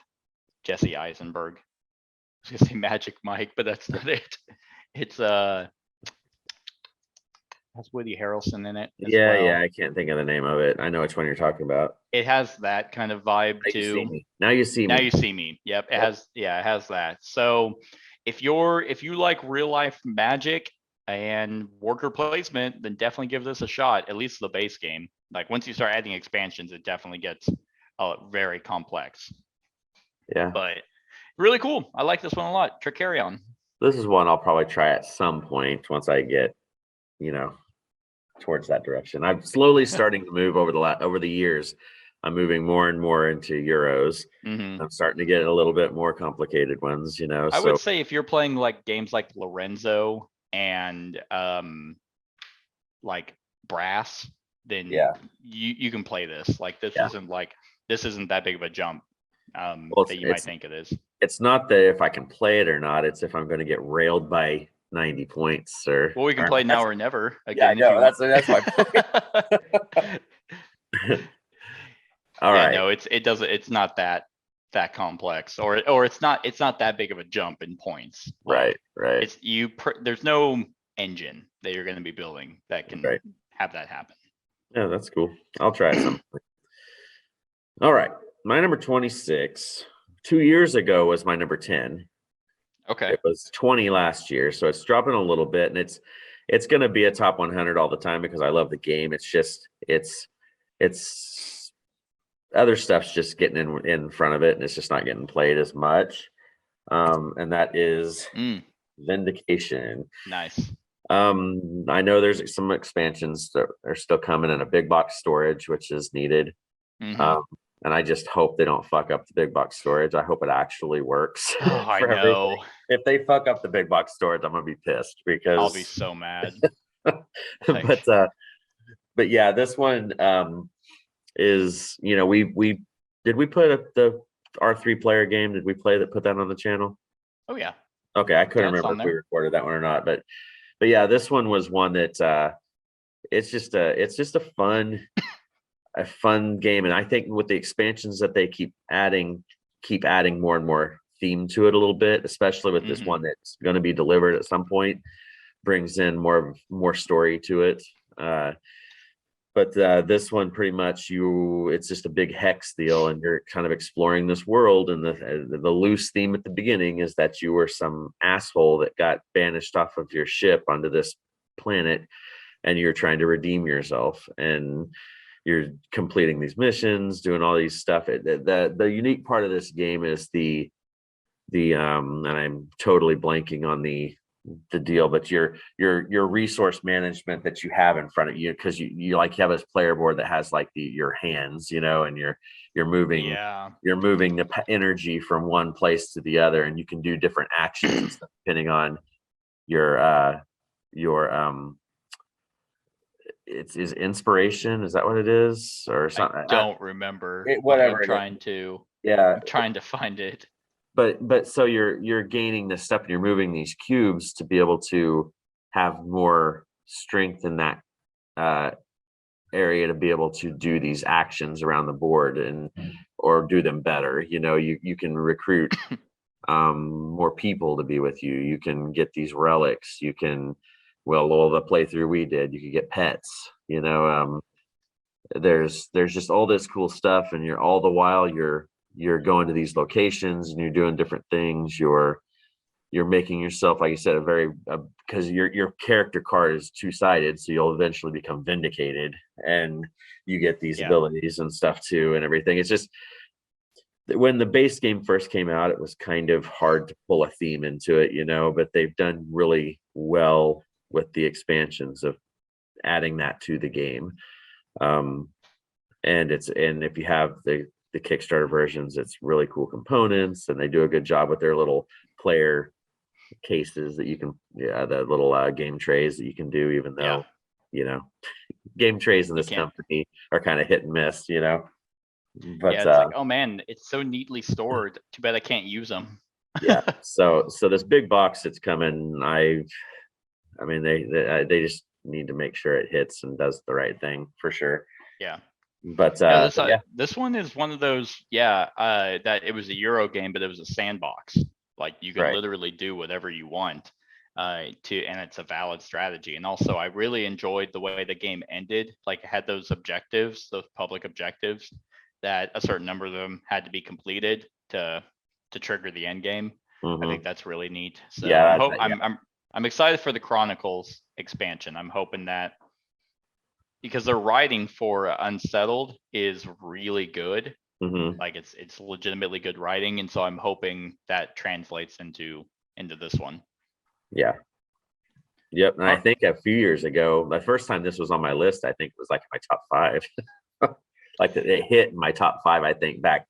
Jesse Eisenberg? I was gonna say Magic Mike, but that's not it. It's has Woody Harrelson in it. Yeah, I can't think of the name of it. I know which one you're talking about. It has that kind of vibe too. Now you see me. Yep, it has that. So if you like real life magic and worker placement, then definitely give this a shot. At least the base game. Like, once you start adding expansions, it definitely gets very complex. Yeah, but really cool. I like this one a lot. Tricarion. This is one I'll probably try at some point once I get, towards that direction. I'm slowly starting to move over the years. I'm moving more and more into Euros. Mm-hmm. I'm starting to get a little bit more complicated ones, I would say if you're playing like games like Lorenzo and like Brass, then you can play this. Like, this isn't that big of a jump. Well, that you might think it is. it's not that if I can play it or not, it's if I'm going to get railed by 90 points or. Well, we can play now or never Yeah, I again. know. If That's my point. All yeah, right. no, it's not that complex, or it's not that big of a jump in points. Right. It's there's no engine that you're going to be building that can Right. have that happen. Yeah, that's cool. I'll try it sometime. All right. My number 26, 2 years ago was my number 10. Okay. It was 20 last year, so it's dropping a little bit, and it's going to be a top 100 all the time because I love the game. It's just it's other stuff's just getting in front of it, and it's just not getting played as much. And that is Vindication. Nice. I know there's some expansions that are still coming in a big box storage, which is needed. And I just hope they don't fuck up the big box storage. I hope it actually works. Oh, I know. If they fuck up the big box storage, I'm gonna be pissed because I'll be so mad. But yeah, this one is, we did we put up our 3-player game? Did we put that on the channel? Oh yeah. Okay, I couldn't Yeah, remember if we recorded that one or not, but yeah, this one was one that it's just a fun game, and I think with the expansions that they keep adding more and more theme to it a little bit, especially with this one that's going to be delivered at some point, brings in more story to it. But this one pretty much it's just a big hex deal, and you're kind of exploring this world, and the loose theme at the beginning is that you were some asshole that got banished off of your ship onto this planet, and you're trying to redeem yourself, and you're completing these missions, doing all these stuff. The unique part of this game is the and I'm totally blanking on the deal, but your resource management that you have in front of you, because you have this player board that has like your hands, and you're moving the energy from one place to the other, and you can do different actions and stuff depending on your it's inspiration. Is that what it is, or something? I don't remember. Whatever. I'm trying to find it. But so you're gaining this stuff, and you're moving these cubes to be able to have more strength in that area to be able to do these actions around the board or do them better. You can recruit more people to be with you. You can get these relics. You can, the playthrough we did, you could get pets. There's just all this cool stuff, and you're all the while you're going to these locations and you're doing different things. You're making yourself, like you said, because your character card is two-sided, so you'll eventually become vindicated, and you get these abilities and stuff too, and everything. It's just, when the base game first came out, it was kind of hard to pull a theme into it, but they've done really well with the expansions of adding that to the game. And if you have the Kickstarter versions, it's really cool components, and they do a good job with their little player cases that you can, the little game trays that you can do, even though game trays in this company are kind of hit and miss, but it's like, oh man, it's so neatly stored, too bad I can't use them. So this big box that's coming, they just need to make sure it hits and does the right thing for sure. But this one is one of those that it was a Euro game, but it was a sandbox. Like, you can literally do whatever you want and it's a valid strategy. And also, I really enjoyed the way the game ended. Like, it had those public objectives, that a certain number of them had to be completed to trigger the end game. I think that's really neat. So I'm excited for the Chronicles expansion. I'm hoping that, because their writing for Unsettled is really good. Like, it's legitimately good writing, and so I'm hoping that translates into this one. And I think a few years ago, the first time this was on my list, I think it was like my top 5. Like, it hit in my top 5, I think, back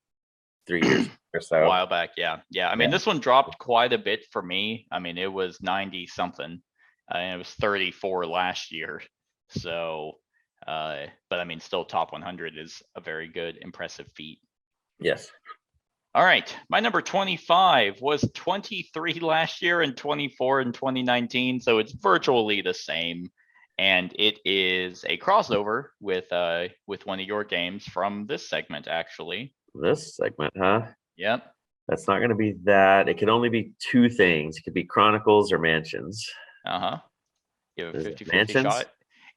3 years or so. A while back. I mean, this one dropped quite a bit for me. I mean, it was 90 something, and it was 34 last year. So but I mean, still top 100 is a very good, impressive feat. Yes. All right, my number 25 was 23 last year and 24 in 2019, so it's virtually the same. And it is a crossover with one of your games from this segment, actually. This segment, huh? Yep. That's not going to be that. It can only be two things. It could be Chronicles or Mansions. Uh-huh. You have a Is it 50-50 Mansions? shot.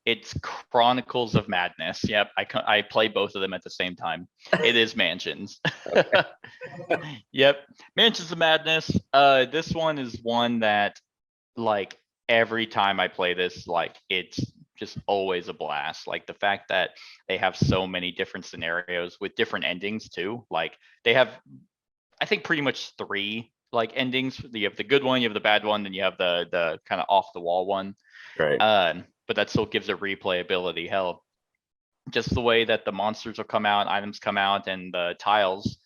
It's Chronicles of Madness. Yep, I play both of them at the same time. It is Mansions. Yep, Mansions of Madness. This one is one that, like, every time I play this, like, it's just always a blast. Like, the fact that they have so many different scenarios with different endings too. Like, they have, I think, pretty much three like endings. You have the good one, you have the bad one, then you have the kind of off the wall one. Right. But that still gives it replayability. Hell, just the way that the monsters will come out, items come out, and the tiles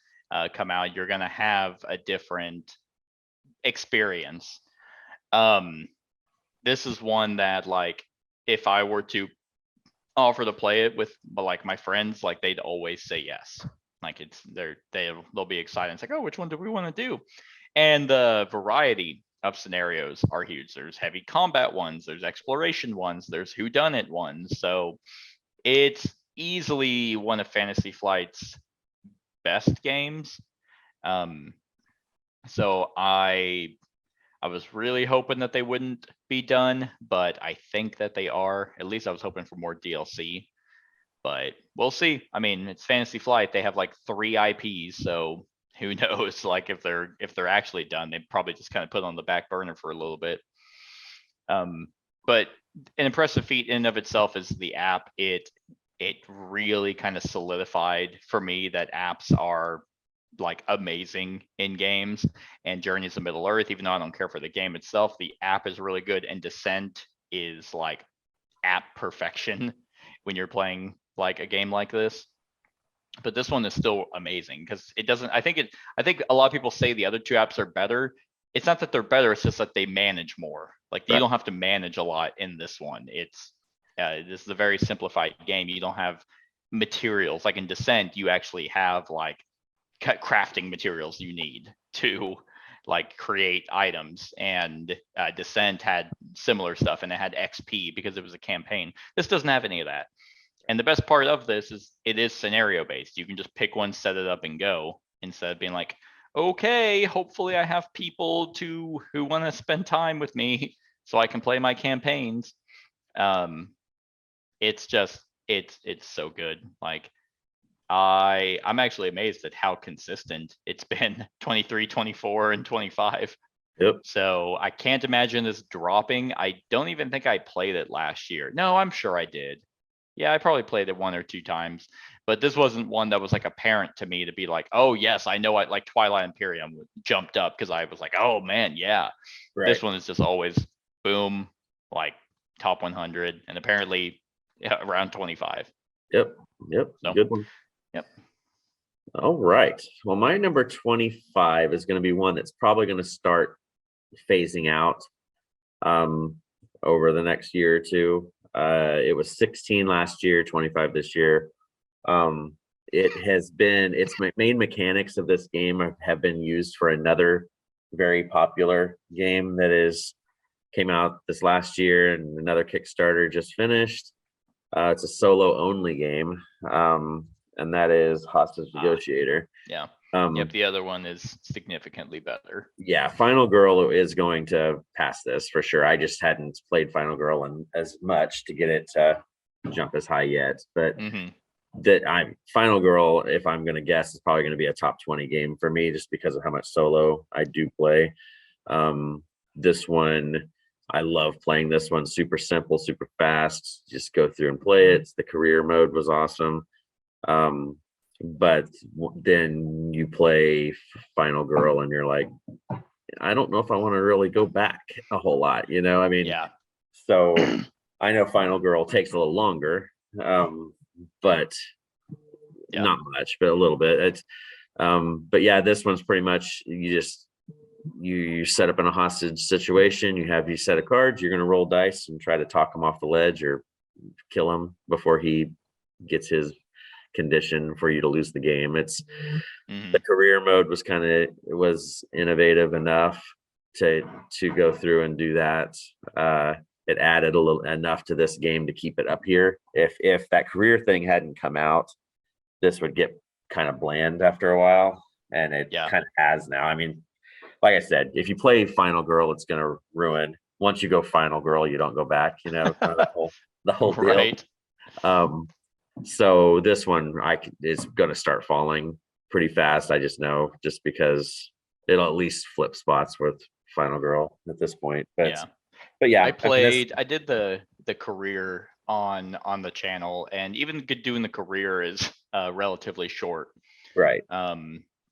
come out, you're gonna have a different experience. This is one that, like, if I were to offer to play it with like my friends, like, they'd always say yes. Like, they'll be excited. It's like, oh, which one do we want to do? And the variety of scenarios are huge. There's heavy combat ones, there's exploration ones, there's whodunit ones. So it's easily one of Fantasy Flight's best games. So I was really hoping that they wouldn't be done, but I think that they are. At least I was hoping for more DLC, but we'll see. I mean, it's Fantasy Flight. They have like 3 IPs, so who knows? Like, if they're actually done, they probably just kind of put on the back burner for a little bit. But an impressive feat in and of itself is the app. It really kind of solidified for me that apps are, like, amazing in games. And Journeys to Middle Earth, even though I don't care for the game itself, the app is really good, and Descent is like app perfection when you're playing like a game like this. But this one is still amazing because it doesn't, I think a lot of people say the other 2 apps are better. It's not that they're better, it's just that they manage more. Like, you Right. don't have to manage a lot in this one. It's this is a very simplified game. You don't have materials. Like in Descent, you actually have like crafting materials you need to, like, create items, and Descent had similar stuff, and it had XP because it was a campaign. This doesn't have any of that. And the best part of this is it is scenario based. You can just pick one, set it up, and go, instead of being like, okay, hopefully I have people who want to spend time with me so I can play my campaigns. It's just, it's so good. Like, I'm actually amazed at how consistent it's been. 23, 24, and 25. Yep. So I can't imagine this dropping. I don't even think I played it last year. No, I'm sure I did. Yeah, I probably played it 1 or 2 times, but this wasn't one that was like apparent to me to be like, oh yes, I know, I like Twilight Imperium jumped up because I was like, oh man, yeah. Right. This one is just always boom, like top 100, and apparently around 25. Yep. So, good one. Yep. All right. Well, my number 25 is going to be one that's probably going to start phasing out over the next year or two. It was 16 last year, 25 this year. Its main mechanics of this game have been used for another very popular game that came out this last year, and another Kickstarter just finished. It's a solo only game, and that is Hostage Negotiator. Yeah. Yep, the other one is significantly better. Yeah, Final Girl is going to pass this for sure. I just hadn't played Final Girl as much to get it to jump as high yet. But Final Girl, if I'm going to guess, is probably going to be a top 20 game for me, just because of how much solo I do play. This one, I love playing this one. Super simple, super fast. Just go through and play it. The career mode was awesome. But then you play Final Girl and you're like, I don't know if I want to really go back a whole lot, I mean, yeah. So I know Final Girl takes a little longer, but not much, but a little bit. It's but yeah, this one's pretty much you set up in a hostage situation. You have your set of cards, you're going to roll dice and try to talk him off the ledge or kill him before he gets his condition for you to lose the game. It's Mhm. the career mode was innovative enough to go through and do that. It added a little enough to this game to keep it up here. If that career thing hadn't come out, this would get kind of bland after a while, and it Yeah. kind of has now. I mean, like I said, if you play Final Girl, it's going to ruin. Once you go Final Girl, you don't go back. You know, kind of the whole deal. Right. So this one is going to start falling pretty fast. I just know, just because it'll at least flip spots with Final Girl at this point. But Yeah. but yeah, I did the career on the channel, and even doing the career is relatively short. right. I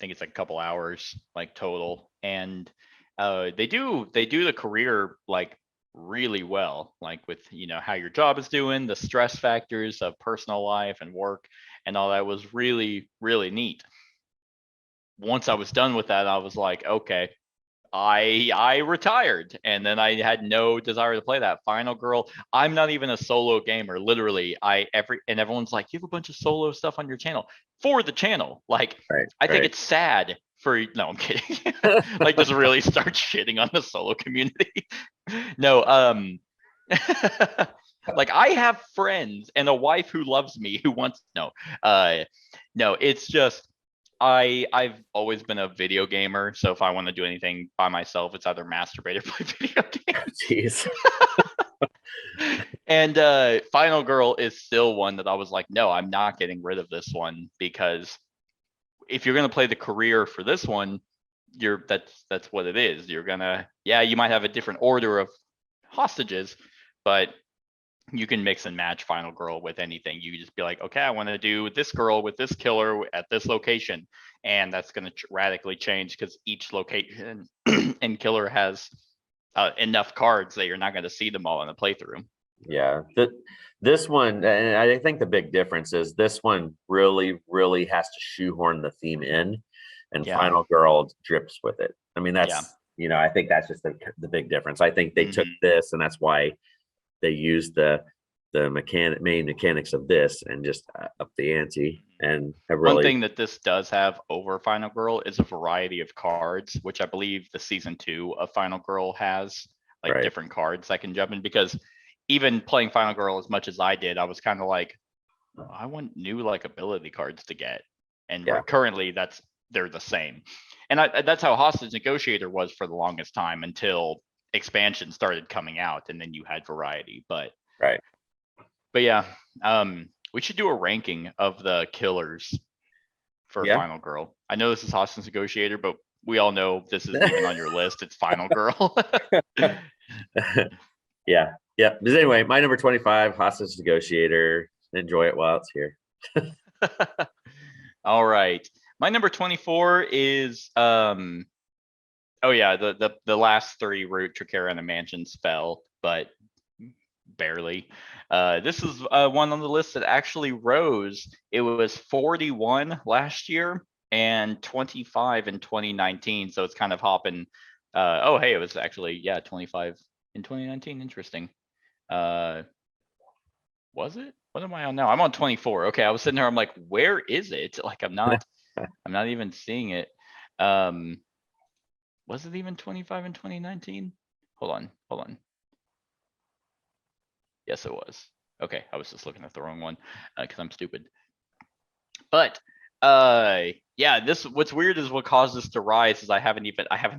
think it's like a couple hours like total, and they do the career like really well, like with how your job is doing, the stress factors of personal life and work and all that was really neat. Once I was done with that, I was like, okay, I retired, and then I had no desire to play that. Final Girl, I'm not even a solo gamer. Literally, everyone's like, you have a bunch of solo stuff on your channel. For the channel, like, Right. I think it's sad for, no, I'm kidding. Like, just really start shitting on the solo community. No, like, I have friends and a wife who loves me who wants, no, it's just, I've always been a video gamer, so if I want to do anything by myself, it's either masturbate or play video games. Jeez. And Final Girl is still one that I was like, no, I'm not getting rid of this one, because if you're gonna play the career for this one, that's what it is. You're gonna, you might have a different order of hostages, but you can mix and match Final Girl with anything. You just be like, okay, I want to do this girl with this killer at this location, and that's going to radically change because each location and killer has enough cards that you're not going to see them all in the playthrough. Yeah, this one, and I think the big difference is this one really has to shoehorn the theme in, and Final Girl drips with it. I mean, that's I think that's just the big difference. I think they took this, and that's why they used the main mechanics of this and just up the ante, and have really. One thing that this does have over Final Girl is a variety of cards, which I believe the season 2 of Final Girl has, like different cards that can jump in, because even playing Final Girl as much as I did, I was kind of like, I want new like ability cards to get, and currently they're the same. And that's how Hostage Negotiator was for the longest time, until expansion started coming out, and then you had variety. But yeah, we should do a ranking of the killers for Final Girl. I know this is Hostage Negotiator, but we all know this isn't even on your list. It's Final Girl. Yeah. But anyway, my number 25, Hostage Negotiator. Enjoy it while it's here. All right. My number 24 is the last 3 root Tricarion and Mansions fell, but barely. This is one on the list that actually rose. It was 41 last year and 25 in 2019, so it's kind of hopping. It was actually 25 in 2019. Interesting. Was it? What am I on now? I'm on 24. Okay, I was sitting there, I'm like, where is it? Like, I'm not even seeing it. Was it even 25 in 2019? Hold on. Yes, it was. Okay, I was just looking at the wrong one because I'm stupid. But what's weird is what caused this to rise is I haven't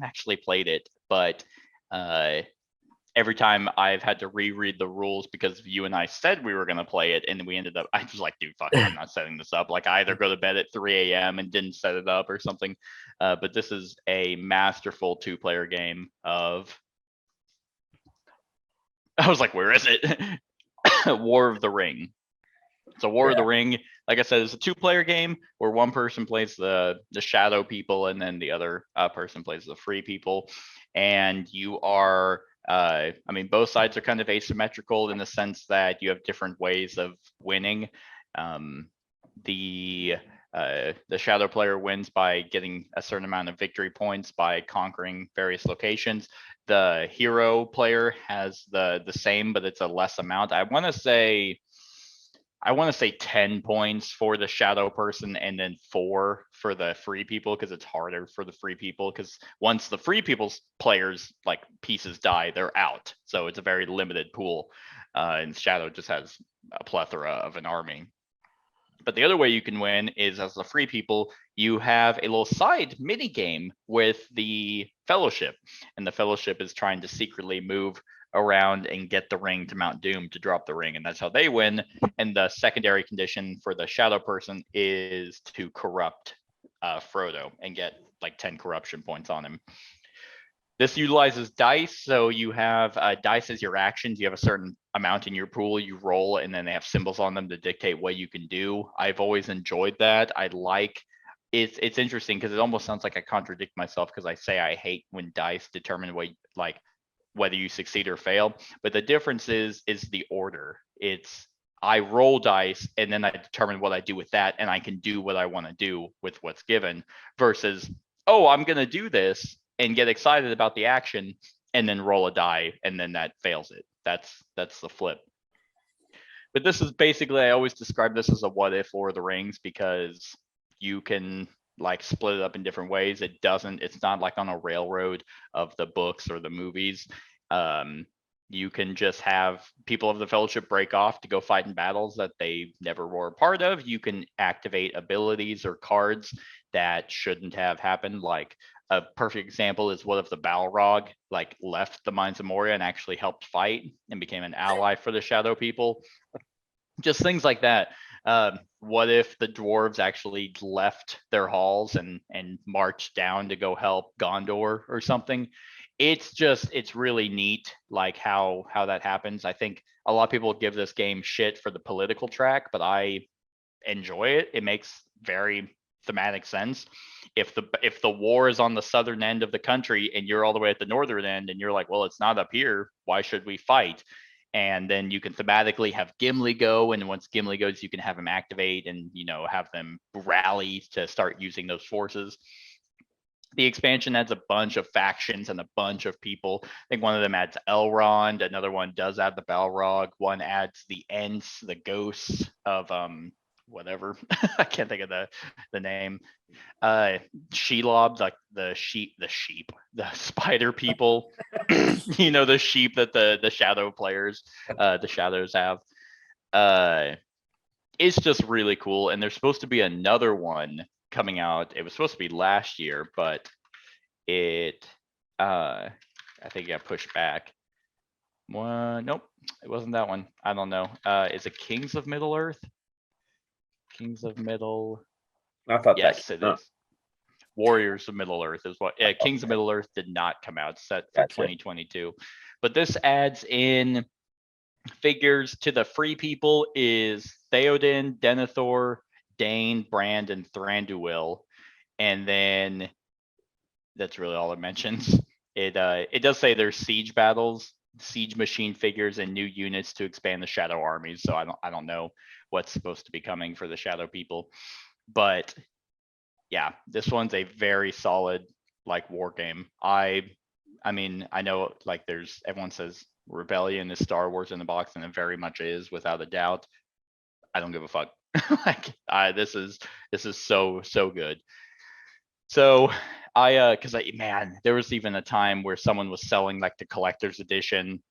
actually played it, but every time I've had to reread the rules because you and I said we were going to play it, and we ended up, I was like, dude, fuck, I'm not setting this up. Like, I either go to bed at 3 a.m. and didn't set it up or something. But this is a masterful 2-player game of, I was like, where is it? War of the Ring. So War of the Ring, like I said, it's a 2-player game where one person plays the shadow people and then the other person plays the free people. And you are, both sides are kind of asymmetrical in the sense that you have different ways of winning. The shadow player wins by getting a certain amount of victory points by conquering various locations. The hero player has the same, but it's a less amount. I want to say I want to say 10 points for the shadow person and then 4 for the free people, because it's harder for the free people, because once the free people's players like pieces die, they're out. So it's a very limited pool. And shadow just has a plethora of an army. But the other way you can win is as the free people, you have a little side mini game with the fellowship, and the fellowship is trying to secretly move around and get the ring to Mount Doom to drop the ring, and that's how they win. And the secondary condition for the shadow person is to corrupt Frodo and get like 10 corruption points on him. This utilizes dice, so you have dice as your actions. You have a certain amount in your pool, you roll, and then they have symbols on them to dictate what you can do. I've always enjoyed that. I like it's interesting because it almost sounds like I contradict myself, because I say I hate when dice determine what, like, whether you succeed or fail. But the difference is the order. It's I roll dice and then I determine what I do with that, and I can do what I want to do with what's given, versus, oh, I'm going to do this and get excited about the action and then roll a die and then that fails it. That's the flip. But this is basically, I always describe this as a what if Lord of the Rings, because you can like split it up in different ways. It's not like on a railroad of the books or the movies. You can just have people of the Fellowship break off to go fight in battles that they never were a part of. You can activate abilities or cards that shouldn't have happened. Like a perfect example is what if the Balrog like left the Mines of Moria and actually helped fight and became an ally for the Shadow people? Just things like that. What if the dwarves actually left their halls and marched down to go help Gondor or something? It's really neat, like how that happens. I think a lot of people give this game shit for the political track, but I enjoy it. It makes very thematic sense. If the war is on the southern end of the country and you're all the way at the northern end and you're like, well, it's not up here, why should we fight? And then you can thematically have Gimli go, and once Gimli goes, you can have him activate and, you know, have them rally to start using those forces. The expansion adds a bunch of factions and a bunch of people. I think one of them adds Elrond, another one does add the Balrog, one adds the Ents, the ghosts of whatever. I can't think of the name. Shelob, like the spider people. You know, the sheep that the shadow players, the shadows have. It's just really cool. And there's supposed to be another one coming out. It was supposed to be last year, but I think it got pushed back. Nope, it wasn't that one. I don't know. Is it Kings of Middle Earth? Kings of Middle. I thought yes, it is. Warriors of Middle Earth is what. Kings of Middle Earth did not come out. Set for 2022, but this adds in figures to the free people is Theoden, Denethor, Dane, Brand, and Thranduil, and then that's really all it mentions. It does say there's siege battles, siege machine figures, and new units to expand the shadow armies. So I don't know what's supposed to be coming for the shadow people, but yeah, this one's a very solid like war game. I mean, I know like everyone says Rebellion is Star Wars in the box, and it very much is, without a doubt. I don't give a fuck. Like this is so good. So man, there was even a time where someone was selling like the collector's edition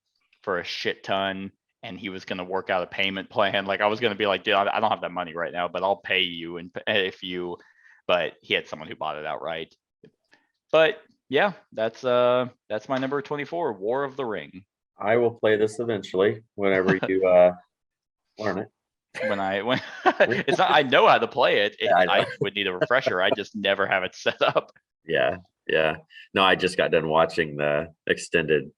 for a shit ton, and he was going to work out a payment plan. Like I was going to be like, dude, I don't have that money right now, but I'll pay you. And but he had someone who bought it outright. But yeah, that's my number 24, War of the Ring. I will play this eventually whenever you learn it. When it's not, I know how to play it. I would need a refresher. I just never have it set up. Yeah. No, I just got done watching the extended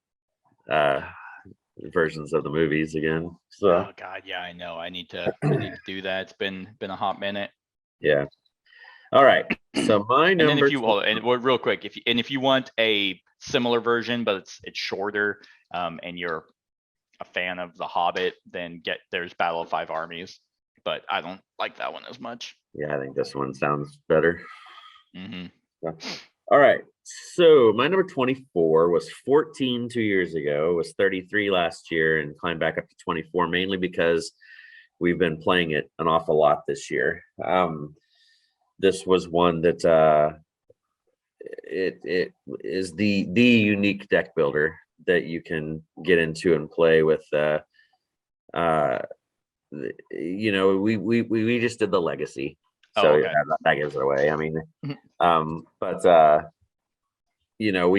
versions of the movies again. So. Oh God, yeah, I know. I need to do that. It's been a hot minute. Yeah. All right. So my number. And then real quick, if you want a similar version, but it's shorter, and you're a fan of The Hobbit, then there's Battle of Five Armies, but I don't like that one as much. Yeah, I think this one sounds better. Mm-hmm. So, all right. So my number 24 was 14 2 years ago, was 33 last year, and climbed back up to 24, mainly because we've been playing it an awful lot this year. This was one that it is the unique deck builder that you can get into and play with. You know, we just did the legacy, so okay. that gives it away. I mean, but you know,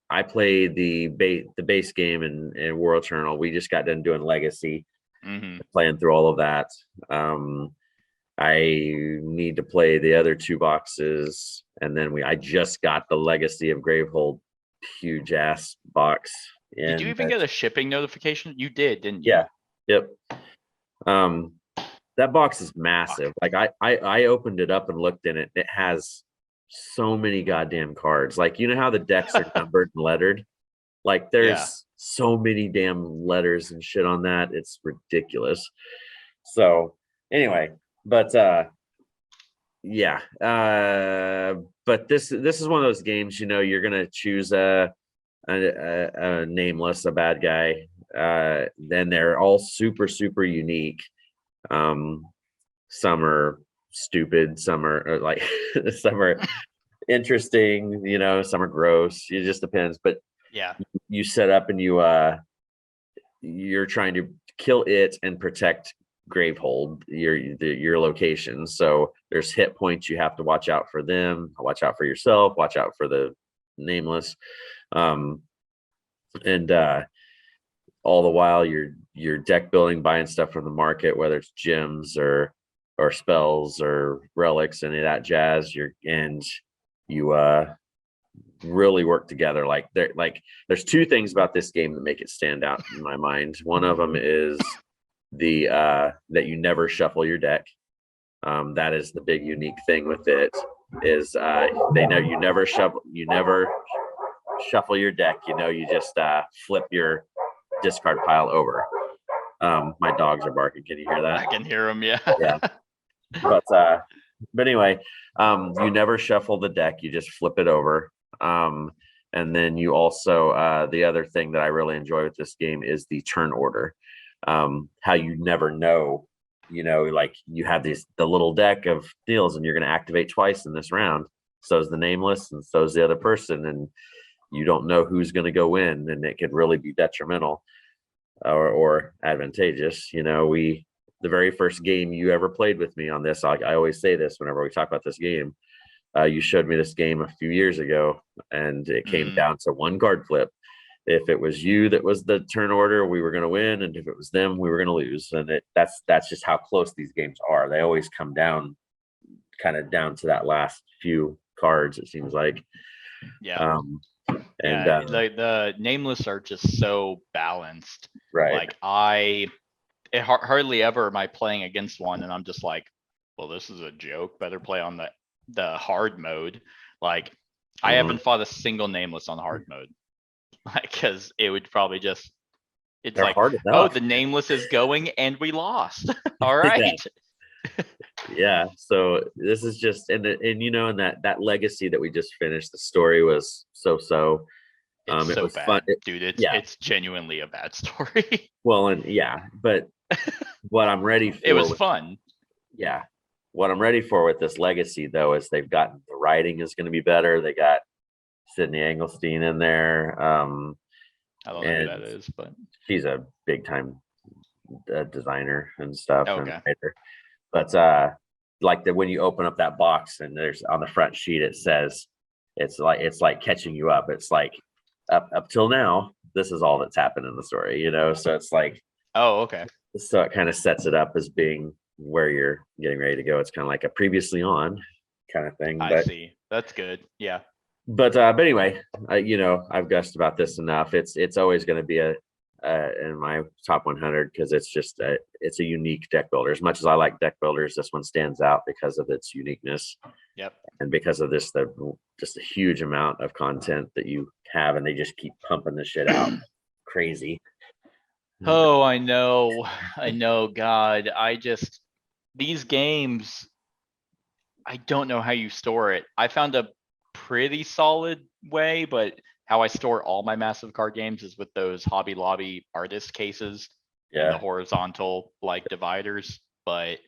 I played the base game and World Eternal. We just got done doing legacy, playing through all of that. I need to play the other 2 boxes, and then I just got the Legacy of Gravehold huge ass box. Did you even get a shipping notification? You did, didn't you? Yeah. Yep. That box is massive. Like I opened it up and looked in it. It has so many goddamn cards. Like, you know how the decks are numbered and lettered? Like, there's so many damn letters and shit on that. It's ridiculous. So anyway, but but this is one of those games, you know, you're gonna choose a nameless, a bad guy. Then they're all super unique. Some are stupid, some are like some are interesting, you know, some are gross. It just depends. But yeah, you set up and you're trying to kill it and protect Gravehold, your location. So there's hit points, you have to watch out for them, watch out for yourself, watch out for the nameless, and all the while you're deck building, buying stuff from the market, whether it's gems or spells or relics, any of that jazz. You really work together. Like there's 2 things about this game that make it stand out in my mind. One of them is that you never shuffle your deck. That is the big unique thing with it, is they know you never shuffle your deck. You know, you just flip your discard pile over. My dogs are barking. Can you hear that? I can hear them. Yeah. Yeah. But anyway, you never shuffle the deck. You just flip it over. And then you also, the other thing that I really enjoy with this game is the turn order. How you never know, you know, like you have the little deck of deals and you're going to activate twice in this round. So is the nameless and so is the other person. And you don't know who's going to go in, and it could really be detrimental or advantageous. You know, the very first game you ever played with me on this, I always say this whenever we talk about this game, you showed me this game a few years ago, and it came down to 1 card flip. If it was you that was the turn order, we were going to win, and if it was them, we were going to lose. And that's just how close these games are. They always come down to that last few cards, it seems like. Yeah. And the nameless are just so balanced. Right. Like hardly ever am I playing against one and I'm just like, well, this is a joke. Better play on the hard mode. Like, I haven't fought a single nameless on hard mode. Like, because it would probably just, it's They're like, hard oh, enough. the nameless is going and we lost. All right. Yeah. So this is just, and you know, and that legacy that we just finished, the story was so. It's it so was bad, fun. dude. It's genuinely a bad story. Well, and but what I'm ready for. It was fun. Yeah. What I'm ready for with this legacy, though, is they've gotten the writing is going to be better. They got Sydney Engelstein in there. I don't know who that is, but she's a big time designer and stuff. Okay. And writer. But like when you open up that box and there's on the front sheet, it says it's like catching you up. It's like up till now, this is all that's happened in the story, you know. So it's like, oh, okay. So it kind of sets it up as being where you're getting ready to go. It's kind of like a previously on kind of thing. I see. That's good. Yeah. But anyway, you know, I've gushed about this enough. It's always going to be in my top 100 because it's just it's a unique deck builder. As much as I like deck builders, this one stands out because of its uniqueness. Yep. And because of this, just a huge amount of content that you have, and they just keep pumping this shit out. Crazy. Oh, I know. God, these games, I don't know how you store it. I found a pretty solid way, but how I store all my massive card games is with those Hobby Lobby artist cases. Yeah. The horizontal like dividers. But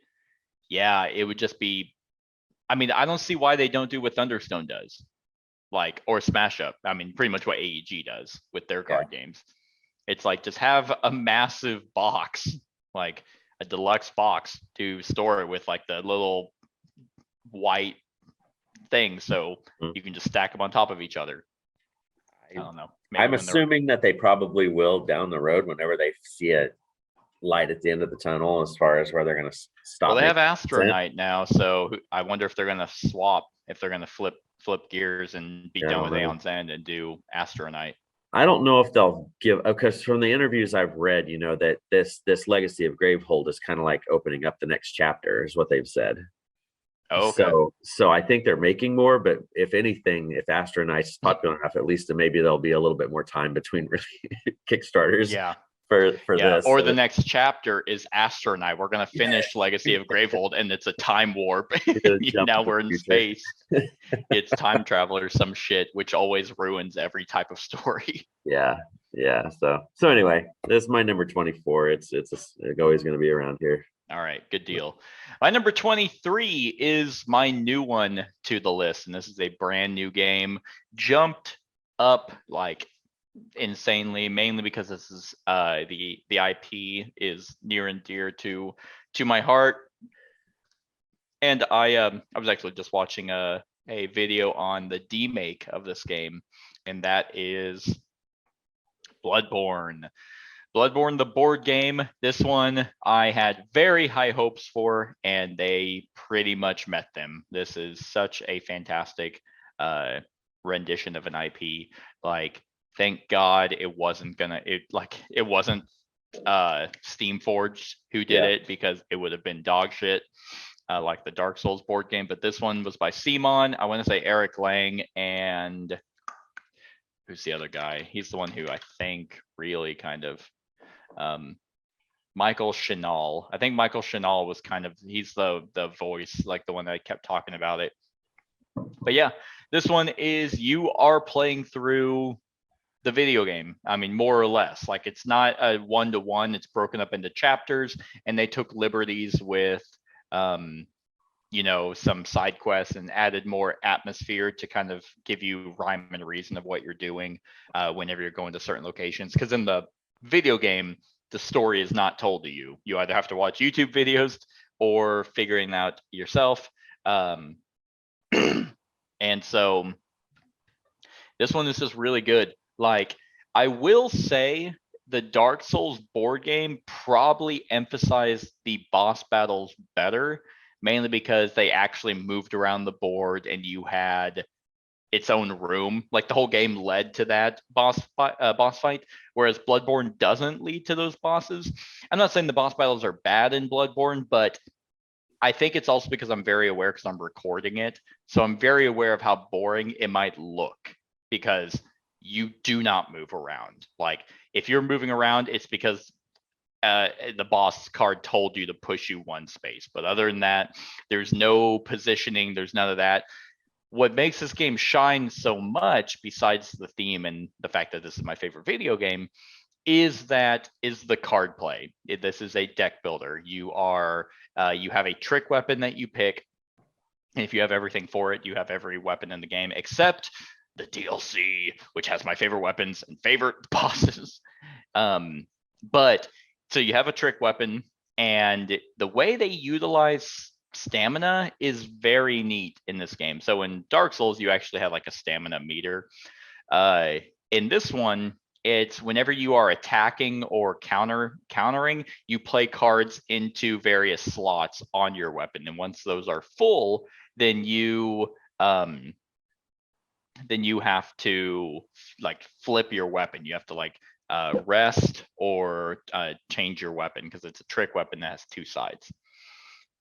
yeah, it would just be, I mean, I don't see why they don't do what Thunderstone does, like, or Smash Up. I mean, pretty much what AEG does with their card games. It's like, just have a massive box, like a deluxe box to store it with, like the little white thing, so you can just stack them on top of each other. I don't know. Maybe I'm assuming that they probably will down the road whenever they see a light at the end of the tunnel as far as where they're going to stop. Well, they have making Astronite now, so I wonder if they're going to swap, if they're going to flip gears and be Yeah, I done don't with know. Aeon's End and do Astronite. I don't know if they'll give, because from the interviews I've read, you know, that this Legacy of Gravehold is kind of like opening up the next chapter, is what they've said. Oh, okay. So I think they're making more, but if anything, if Astronite's popular enough, at least maybe there'll be a little bit more time between Kickstarters. Yeah. For Yeah, this. or the next chapter is Astronite. We're gonna finish Legacy of Gravehold, and it's a time warp. Now we're in space. It's time travel or some shit, which always ruins every type of story. Yeah. So anyway, this is my number 24. It's always going to be around here. All right, good deal. My number 23 is my new one to the list, and this is a brand new game. Jumped up like insanely, mainly because this is the IP is near and dear to my heart. And I was actually just watching a video on the demake of this game, and that is Bloodborne. Bloodborne, the board game. This one I had very high hopes for, and they pretty much met them. This is such a fantastic rendition of an IP. Like, thank God it wasn't Steamforged who did it, because it would have been dog shit, like the Dark Souls board game. But this one was by Simon. I want to say Eric Lang, and who's the other guy? He's the one who I think really kind of Michael Chanel. I think Michael Chanel was kind of, he's the voice, like the one that kept talking about it. But yeah, this one is, you are playing through the video game. I mean, more or less, like, it's not a one-to-one, it's broken up into chapters, and they took liberties with some side quests and added more atmosphere to kind of give you rhyme and reason of what you're doing whenever you're going to certain locations. Because in the video game, the story is not told to you. You either have to watch YouTube videos or figuring it out yourself. And so this one is just really good. Like, I will say the Dark Souls board game probably emphasized the boss battles better, mainly because they actually moved around the board and you had its own room. Like, the whole game led to that boss fight, whereas Bloodborne doesn't lead to those bosses. I'm not saying the boss battles are bad in Bloodborne, but I think it's also because I'm very aware, because I'm recording it. So I'm very aware of how boring it might look, because you do not move around. Like, if you're moving around, it's because the boss card told you to push you one space. But other than that, there's no positioning, there's none of that. What makes this game shine so much, besides the theme and the fact that this is my favorite video game, is the card play. This is a deck builder. You have a trick weapon that you pick. And if you have everything for it, you have every weapon in the game except the DLC, which has my favorite weapons and favorite bosses. But so you have a trick weapon, and the way they utilize stamina is very neat in this game. So in Dark Souls, you actually have like a stamina meter. In this one, it's whenever you are attacking or countering, you play cards into various slots on your weapon. And once those are full, then you have to like flip your weapon. You have to like rest or change your weapon, because it's a trick weapon that has two sides.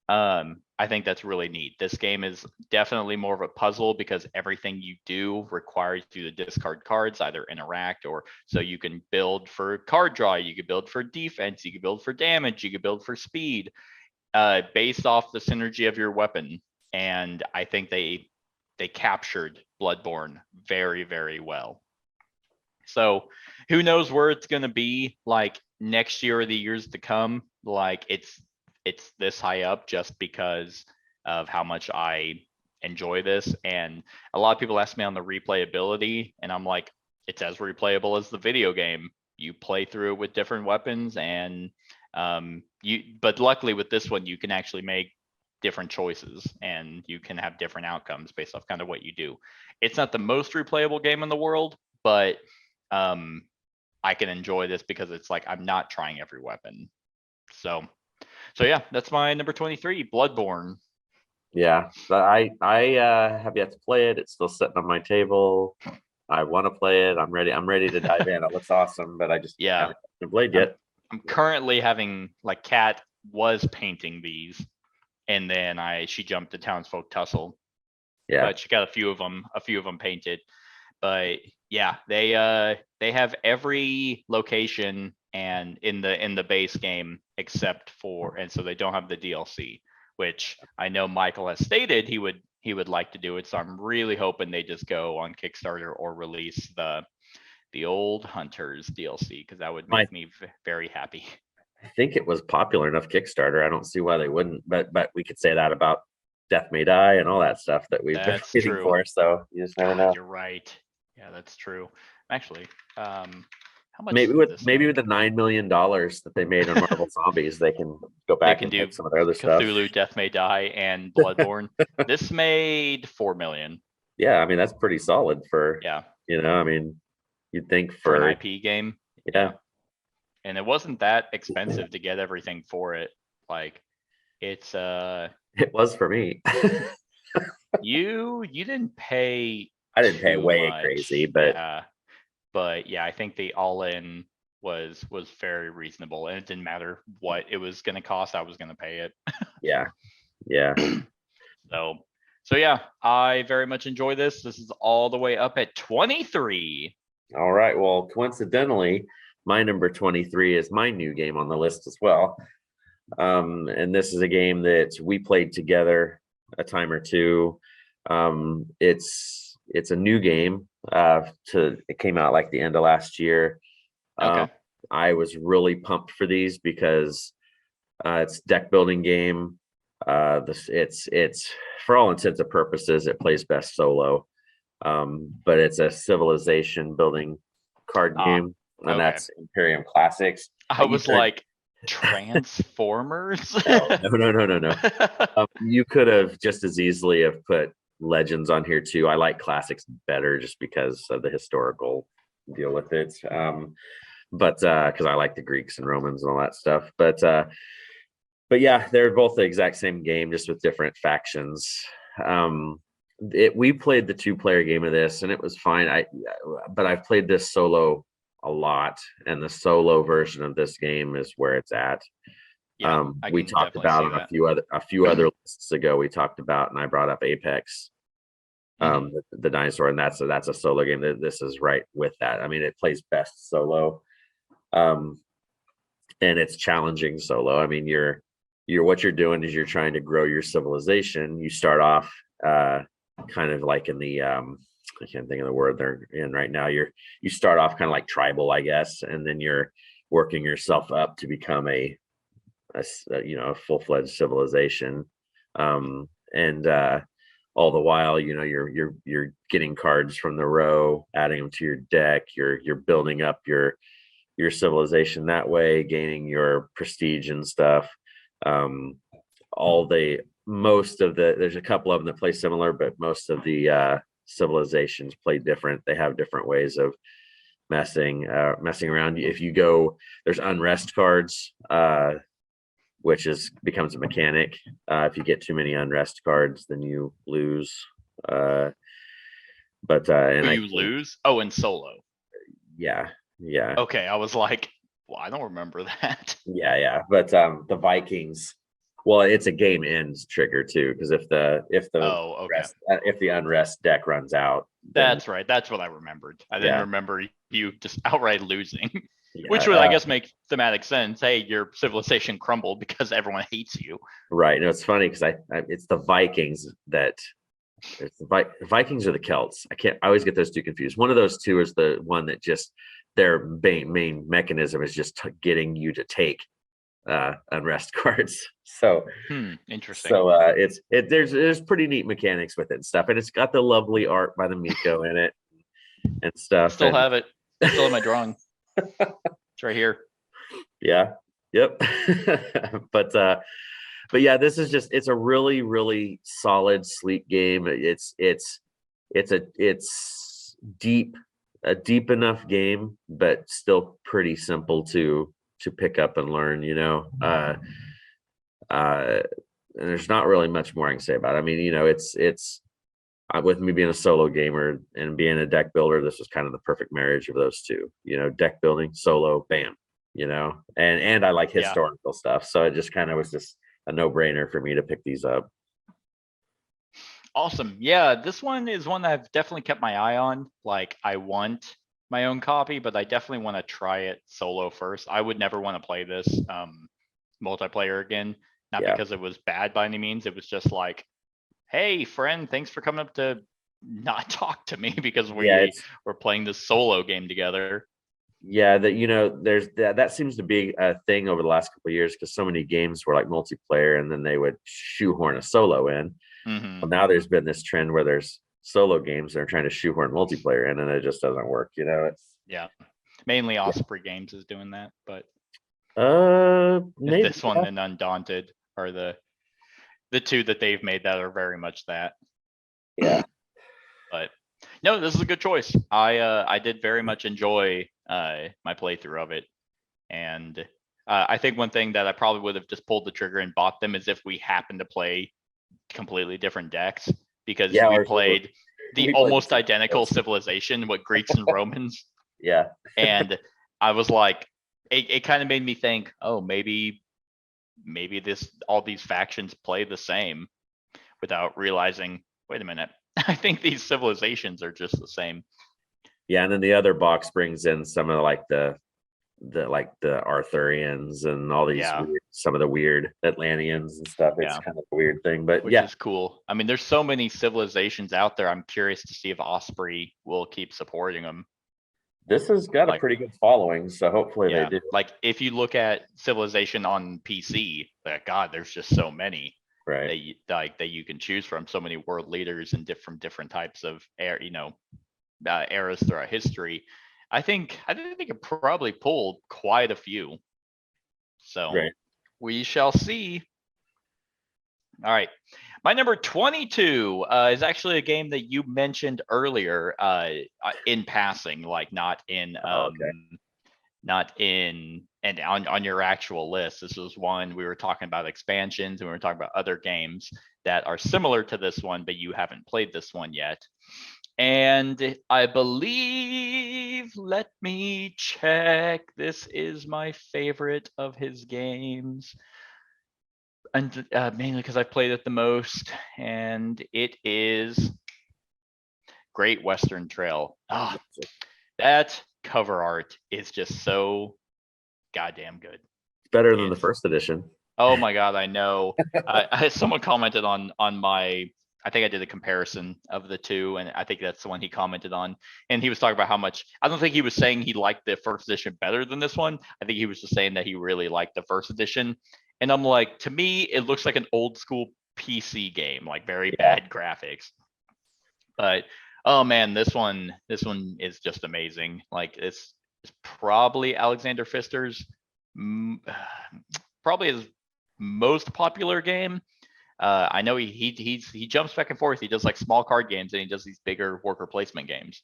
I think that's really neat. This game is definitely more of a puzzle, because everything you do requires you to discard cards, either interact, or so you can build for card draw, you can build for defense, you can build for damage, you can build for speed, based off the synergy of your weapon. And I think they captured Bloodborne very, very well. So who knows where it's going to be like next year or the years to come. Like, it's this high up just because of how much I enjoy this. And a lot of people ask me on the replayability, and I'm like, it's as replayable as the video game. You play through it with different weapons, and but luckily with this one, you can actually make different choices and you can have different outcomes based off kind of what you do. It's not the most replayable game in the world, but I can enjoy this because it's like I'm not trying every weapon. So yeah, that's my number 23, Bloodborne. Yeah, but I have yet to play it. It's still sitting on my table. I want to play it. I'm ready to dive in. It looks awesome, but I just haven't played yet. I'm currently having, like, Kat was painting these, and then she jumped to Townsfolk Tussle. Yeah, But she got a few of them painted. But yeah, they have every location and in the base game except for, and so they don't have the DLC, which I know Michael has stated he would like to do it. So I'm really hoping they just go on Kickstarter or release the old Hunters DLC, because that would make me very happy. I think it was popular enough Kickstarter. I don't see why they wouldn't. But we could say that about Death May Die and all that stuff that we've been waiting for. So you just never know. You're right. Yeah, that's true. Actually, how much? Maybe with the $9 million that they made on Marvel Zombies, they can go back and do some of their other stuff. Cthulhu, Death May Die, and Bloodborne. This made $4 million. Yeah, I mean that's pretty solid for. Yeah. I mean, you'd think for an IP game. Yeah. And it wasn't that expensive to get everything for it. Like, it's it was for me. you didn't pay. I didn't pay way much. Crazy, but yeah, I think the all-in was very reasonable, and it didn't matter what it was going to cost. I was going to pay it. Yeah. So yeah, I very much enjoy this. This is all the way up at 23. All right. Well, coincidentally, my number 23 is my new game on the list as well. And this is a game that we played together a time or two. It's a new game. It came out like the end of last year. Okay. I was really pumped for these because it's a deck building game. It's for all intents and purposes, it plays best solo. But it's a civilization building card game, and that's Imperium Classics. I was like, Transformers? No. You could have just as easily have put Legends on here too. I like Classics better just because of the historical deal with it. But because I like the Greeks and Romans and all that stuff. But yeah, they're both the exact same game, just with different factions. We played the 2-player game of this, and it was fine. But I've played this solo a lot, and the solo version of this game is where it's at. Yeah, we talked about it a few other lists ago. We talked about, and I brought up Apex, the dinosaur, and that's a solo game. This is right with that. I mean, it plays best solo, and it's challenging solo. I mean, you're what you're doing is you're trying to grow your civilization. You start off kind of like in the I can't think of the word they're in right now. You start off kind of like tribal, I guess, and then you're working yourself up to become a full-fledged civilization. And all the while, you're getting cards from the row, adding them to your deck. You're building up your civilization that way, gaining your prestige and stuff. There's a couple of them that play similar, but most of the civilizations play different. They have different ways of messing around. If you go, there's unrest cards, which becomes a mechanic. If you get too many unrest cards, then you lose. You lose? Oh, in solo. Yeah. Okay, I was like, well, I don't remember that. Yeah. But the Vikings. Well, it's a game ends trigger too, because if the unrest deck runs out, that's right. That's what I remembered. I didn't remember you just outright losing, which would, I guess, make thematic sense. Hey, your civilization crumbled because everyone hates you. Right. No, it's funny because it's the Vikings that. Vikings or the Celts. I always get those two confused. One of those two is the one that just their main mechanism is just getting you to take unrest cards. So Interesting. there's pretty neat mechanics with it and stuff, and it's got the lovely art by the Miko in it and stuff. Still have it. Still in my drawing. It's right here. Yeah. Yep. but yeah, this is it's a really, really solid, sleek game. It's a deep enough game, but still pretty simple to pick up and learn, and there's not really much more I can say about it. I mean, it's with me being a solo gamer and being a deck builder, this was kind of the perfect marriage of those two, deck building, solo, bam, and I like historical stuff. So it just kind of was just a no-brainer for me to pick these up. Awesome. Yeah, this one is one that I've definitely kept my eye on. Like, I want my own copy, but I definitely want to try it solo first. I would never want to play this multiplayer again, not because it was bad by any means. It was just like, hey, friend, thanks for coming up to not talk to me because we're playing this solo game together. Yeah, there's that seems to be a thing over the last couple of years, because so many games were like multiplayer and then they would shoehorn a solo in. Well, now there's been this trend where there's solo games that are trying to shoehorn multiplayer in, and it just doesn't work. It's mainly Osprey Games is doing that, but maybe, this one and Undaunted are the two that they've made that are very much that. Yeah. But no, this is a good choice. I did very much enjoy my playthrough of it, and I think one thing that I probably would have just pulled the trigger and bought them is if we happened to play completely different decks, because we played the almost identical civilization with Greeks and Romans. Yeah. And I was like, it kind of made me think, oh, maybe all these factions play the same, without realizing, wait a minute, I think these civilizations are just the same. Yeah, and then the other box brings in some of the Arthurians and all these some of the weird Atlanteans and stuff. It's kind of a weird thing, but which is cool. I mean, there's so many civilizations out there. I'm curious to see if Osprey will keep supporting them. This has got a pretty good following, so hopefully they do. Like, if you look at Civilization on PC, God, there's just so many that you can choose from. So many world leaders and different types of eras throughout history. I think they could probably pull quite a few. So we shall see. All right. My number 22 is actually a game that you mentioned earlier in passing, like not in and on your actual list. This was one we were talking about expansions, and we were talking about other games that are similar to this one, but you haven't played this one yet. And I believe, let me check, this is my favorite of his games. And mainly because I've played it the most, and it is Great Western Trail. That cover art is just so goddamn good. It's better than the first edition. Oh my god, I know. Someone commented on my, I think I did a comparison of the two, and I think that's the one he commented on. And he was talking about how much, I don't think he was saying he liked the first edition better than this one. I think he was just saying that he really liked the first edition. And I'm like, to me, it looks like an old school PC game, like very bad graphics. But oh man, this one is just amazing. Like, it's probably Alexander Pfister's probably his most popular game. I know he jumps back and forth. He does like small card games, and he does these bigger worker placement games.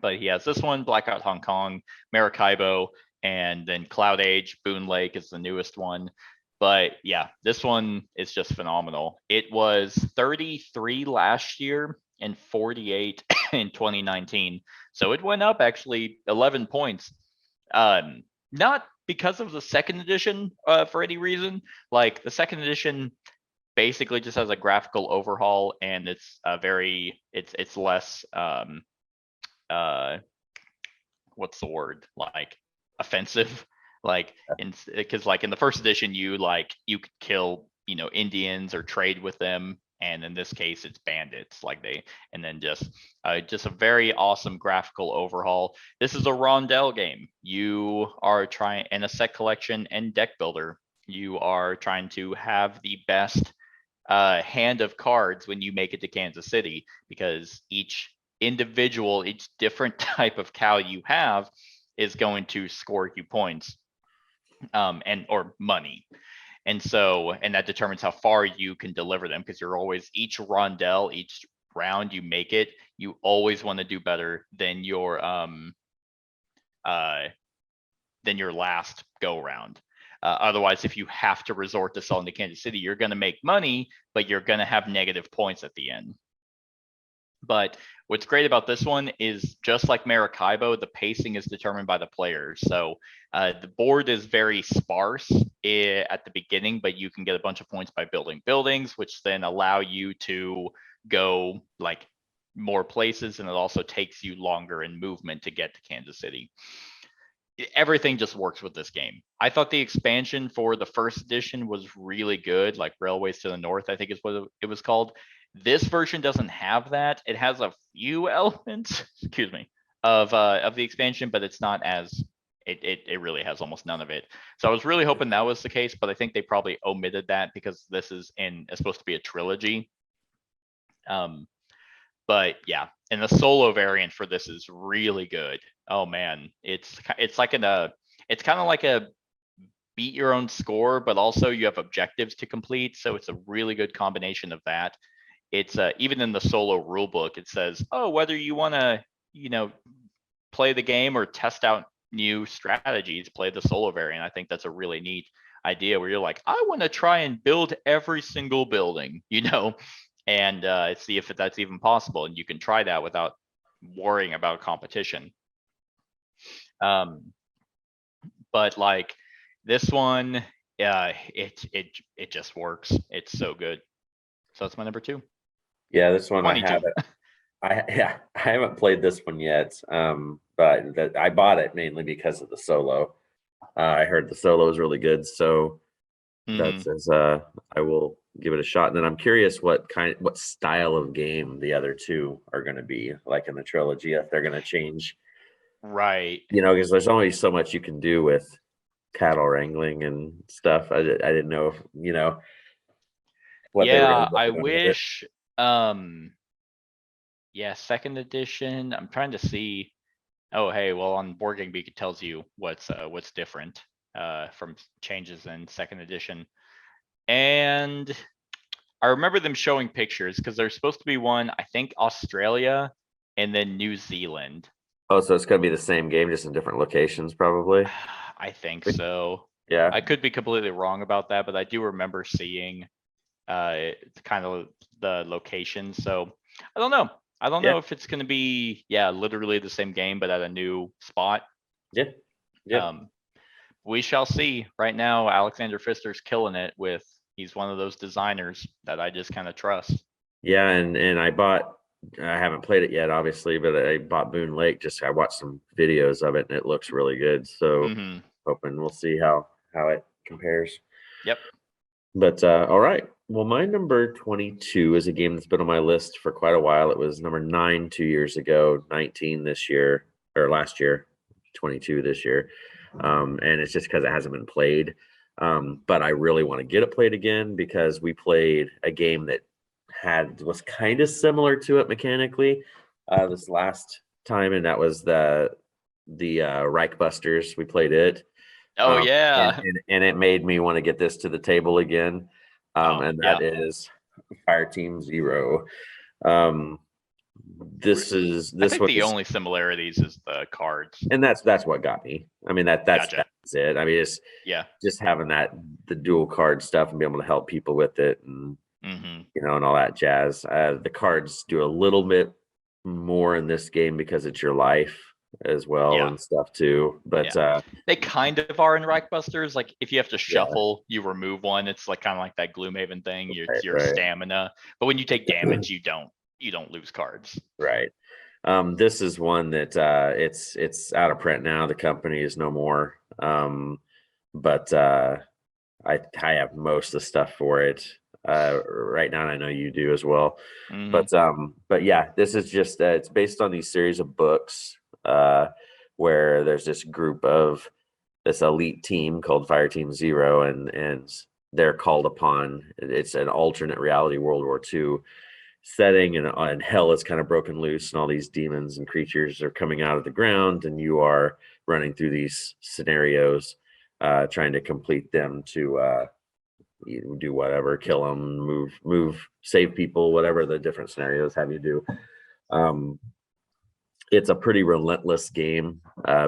But he has this one, Blackout Hong Kong, Maracaibo, and then Cloud Age, Boon Lake is the newest one. But yeah, this one is just phenomenal. It was 33 last year and 48 in 2019. So it went up actually 11 points. Not because of the second edition for any reason. Like, the second edition basically just has a graphical overhaul, and it's it's less what's the word, like, offensive, like, because like in the first edition you could kill Indians or trade with them, and in this case it's bandits. And then just a very awesome graphical overhaul. This is a rondel game. You are trying, and a set collection and deck builder. You are trying to have the best hand of cards when you make it to Kansas City, because each different type of cow you have is going to score you points, or money. And that determines how far you can deliver them, because you're always, each rondel, each round you make it, you always want to do better than your last go round. Otherwise, if you have to resort to selling to Kansas City, you're going to make money, but you're going to have negative points at the end. But what's great about this one is, just like Maracaibo, the pacing is determined by the players. So the board is very sparse at the beginning, but you can get a bunch of points by building buildings, which then allow you to go like more places, and it also takes you longer in movement to get to Kansas City. Everything just works with this game. I thought the expansion for the first edition was really good, like Railways to the North, I think is what it was called. This version doesn't have that. It has a few elements, excuse me, of the expansion, but it's not as, it really has almost none of it. So I was really hoping that was the case, but I think they probably omitted that because this is it's supposed to be a trilogy. But yeah, and the solo variant for this is really good. Oh man, it's kind of like a beat your own score, but also you have objectives to complete. So it's a really good combination of that. It's even in the solo rule book, it says, oh, whether you want to, play the game or test out new strategies, play the solo variant. I think that's a really neat idea, where you're like, I want to try and build every single building, and see if that's even possible. And you can try that without worrying about competition. But like this one, it just works. It's so good. So that's my number 2. Yeah, this one 22. I haven't. I haven't played this one yet. But I bought it mainly because of the solo. I heard the solo is really good, so that's I will give it a shot. And then I'm curious what style of game the other two are going to be, like in the trilogy, if they're going to change. Right. Because there's only so much you can do with cattle wrangling and stuff. I didn't know if what they were Yeah, gonna I do with it. wish. Yeah, second edition. I'm trying to see. Oh, hey, well, on Board Game Geek it tells you what's different from changes in second edition. And I remember them showing pictures, because there's supposed to be one, I think Australia and then New Zealand. Oh, so it's gonna be the same game, just in different locations, probably. I think so. Yeah. I could be completely wrong about that, but I do remember seeing kind of the location. So I don't know. I don't know if it's going to be, literally the same game, but at a new spot. Yeah. Yeah. We shall see. Right now, Alexander Pfister's killing it he's one of those designers that I just kind of trust. Yeah. And I haven't played it yet, obviously, but I bought Boone Lake. I watched some videos of it and it looks really good. So hoping we'll see how it compares. Yep. But all right. Well, my number 22 is a game that's been on my list for quite a while. It was number 9 2 years ago, 19 this year, or last year, 22 this year. And it's just because it hasn't been played. But I really want to get it played again, because we played a game that was kind of similar to it mechanically this last time, and that was the Reichbusters. We played it. Oh yeah. And it made me want to get this to the table again. And that is Fireteam Zero. This I think the only similarities is the cards, and that's what got me. I mean, that's it. I mean, just having the dual card stuff and being able to help people with it, and and all that jazz. The cards do a little bit more in this game because it's your life as well and stuff too. But they kind of are in Reichbusters. Like if you have to shuffle, you remove one. It's like kind of like that Gloomhaven thing. Your stamina. But when you take damage, you don't lose cards. Right. This is one that it's out of print now. The company is no more. But I have most of the stuff for it. right now, and I know you do as well. Mhm. But yeah, this is just it's based on these series of books where there's this group of this elite team called Fire Team Zero, and they're called upon. It's an alternate reality World War II setting, and hell is kind of broken loose, and all these demons and creatures are coming out of the ground, and you are running through these scenarios, trying to complete them to you do whatever, kill them, move, save people, whatever the different scenarios have you do. It's a pretty relentless game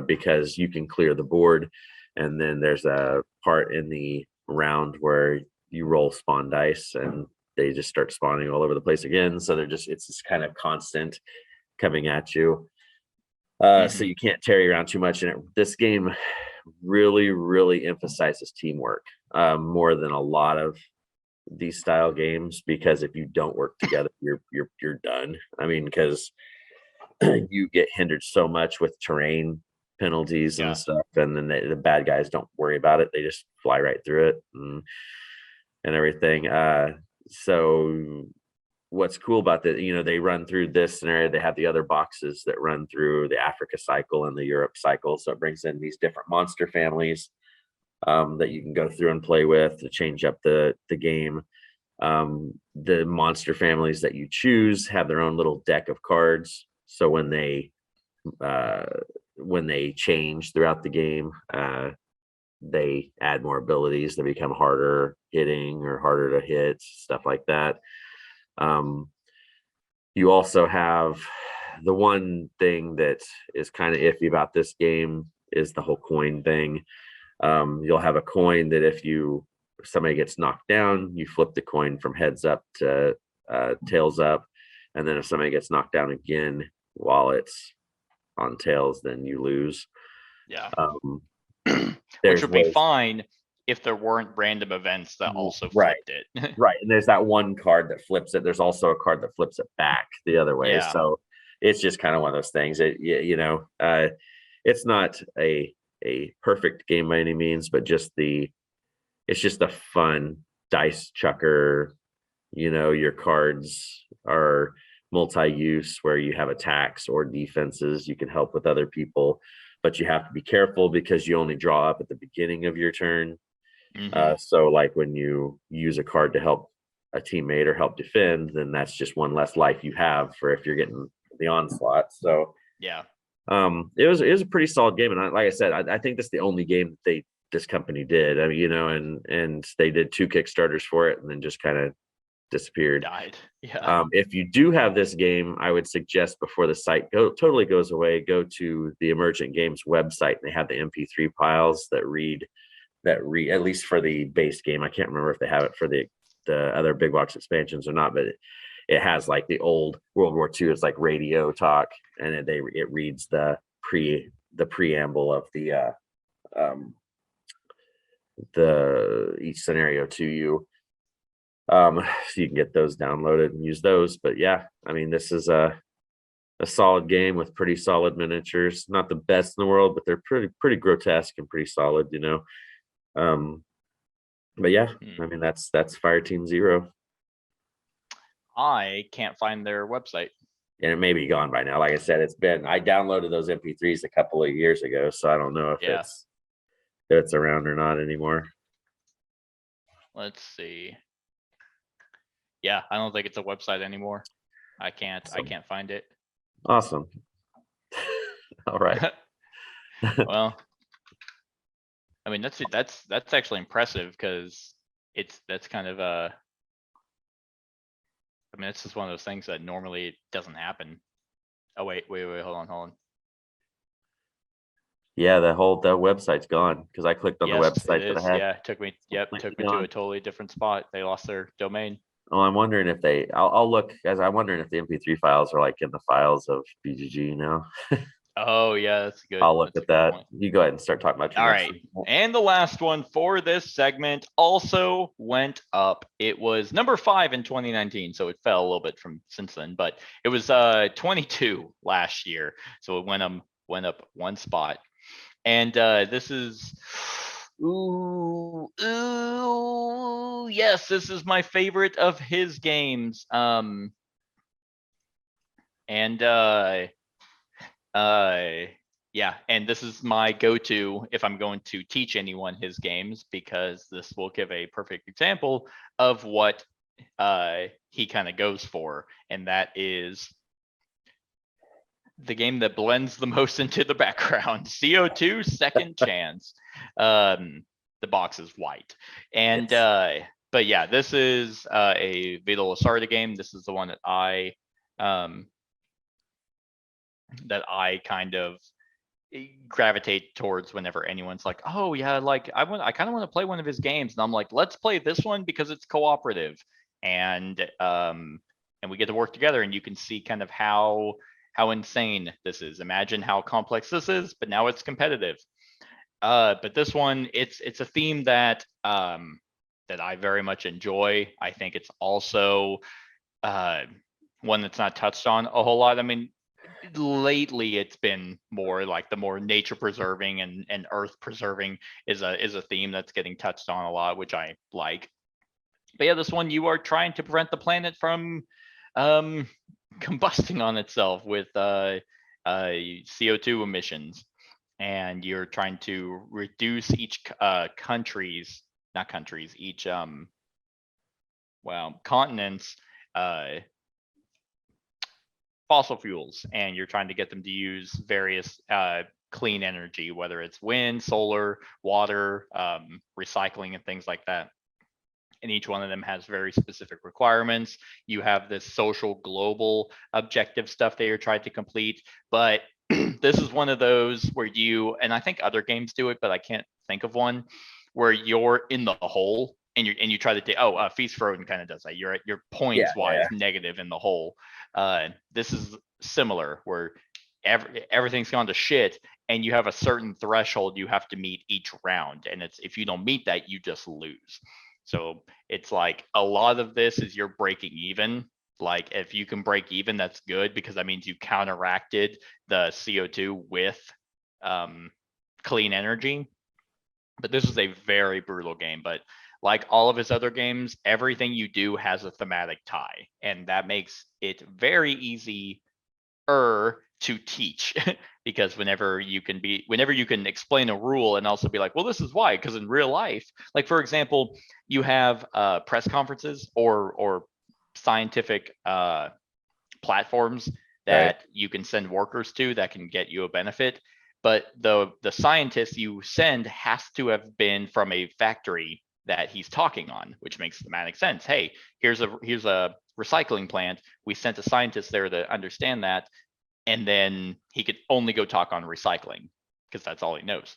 because you can clear the board, and then there's a part in the round where you roll spawn dice, and they just start spawning all over the place again. So it's just kind of constant coming at you. So you can't tarry around too much. And this game really, really emphasizes teamwork more than a lot of these style games, because if you don't work together, you're done. I mean, because you get hindered so much with terrain penalties and stuff, and then the bad guys don't worry about it. They just fly right through it and everything. So what's cool about that, they run through this scenario, they have the other boxes that run through the Africa cycle and the Europe cycle, so it brings in these different monster families that you can go through and play with to change up the game. The monster families that you choose have their own little deck of cards, so when they change throughout the game, they add more abilities. They become harder hitting or harder to hit, stuff like that. You also have the one thing that is kind of iffy about this game is the whole coin thing. You'll have a coin that if somebody gets knocked down, you flip the coin from heads up to tails up, and then if somebody gets knocked down again while it's on tails, then you lose. Yeah. Which would be fine if there weren't random events that also flipped it. Right. And there's that one card that flips it. There's also a card that flips it back the other way. Yeah. So it's just kind of one of those things. It's not a perfect game by any means, but it's just a fun dice chucker. Your cards are multi-use, where you have attacks or defenses. You can help with other people, but you have to be careful because you only draw up at the beginning of your turn. So like when you use a card to help a teammate or help defend, then that's just one less life you have for if you're getting the onslaught. So yeah, it was a pretty solid game, and like I said, I think that's the only game this company did. I mean, and they did 2 Kickstarters for it, and then just kind of disappeared. Died. Yeah. If you do have this game, I would suggest before the site totally goes away, go to the Emergent Games website, and they have the MP3 files that read at least for the base game. I can't remember if they have it for the other big box expansions or not, but it has like the old World War II. It's like radio talk, and it reads the preamble of the each scenario to you. So you can get those downloaded and use those. But yeah, I mean, this is a solid game with pretty solid miniatures. Not the best in the world, but they're pretty grotesque and pretty solid, But yeah, I mean, that's Fire Team Zero. I can't find their website. And it may be gone by now. Like I said, I downloaded those MP3s a couple of years ago, so I don't know if it's around or not anymore. Let's see. Yeah, I don't think it's a website anymore. I can't find it. Awesome. All right. Well, I mean, that's actually impressive, because that's kind of I mean, it's just one of those things that normally doesn't happen. Oh wait, hold on. Yeah, the website's gone, because I clicked on the website it is. that I had. Yeah, it took me to a totally different spot. They lost their domain. Oh, I'm wondering if I'll look, as I'm wondering if the MP3 files are like in the files of BGG now. Oh yeah, that's good. I'll look at that. Point. You go ahead and start talking about your All right. And the last one for this segment also went up. It was number 5 in 2019, so it fell a little bit from since then, but it was 22 last year, so it went up one spot. And this is yes, this is my favorite of his games. Yeah, and this is my go-to if I'm going to teach anyone his games, because this will give a perfect example of what he kind of goes for, and that is the game that blends the most into the background, CO2 Second Chance. The box is white, and but yeah, this is a Vito Lasarda game. This is the one that I kind of gravitate towards whenever anyone's like, oh yeah, like I kind of want to play one of his games, and I'm like, let's play this one because it's cooperative, and we get to work together, and you can see kind of how insane this is. Imagine how complex this is, but now it's competitive. But this one, it's a theme that that I very much enjoy. I think it's also one that's not touched on a whole lot. I mean, lately it's been more like the more nature preserving and earth preserving is a theme that's getting touched on a lot, which I like. But yeah, this one, you are trying to prevent the planet from combusting on itself with CO2 emissions, and you're trying to reduce each continents fossil fuels, and you're trying to get them to use various clean energy, whether it's wind, solar, water, recycling, and things like that. And each one of them has very specific requirements. You have this social global objective stuff that you're trying to complete, but this is one of those where you, and I think other games do it, but I can't think of one, where you're in the hole and you try to Feast for Odin kind of does that. You're at your points wise negative in the hole. This is similar, where everything's gone to shit, and you have a certain threshold you have to meet each round, and it's if you don't meet that, you just lose. So it's like a lot of this is you're breaking even. Like if you can break even, that's good, because that means you counteracted the CO2 with clean energy. But this is a very brutal game. But like all of his other games, everything you do has a thematic tie, and that makes it very easy to teach because whenever you can explain a rule and also be like, well, this is why, because in real life, like for example, you have press conferences or scientific platforms that you can send workers to that can get you a benefit, but the scientist you send has to have been from a factory that he's talking on, which makes thematic sense. Hey, here's a recycling plant. We sent a scientist there to understand that, and then he could only go talk on recycling because that's all he knows.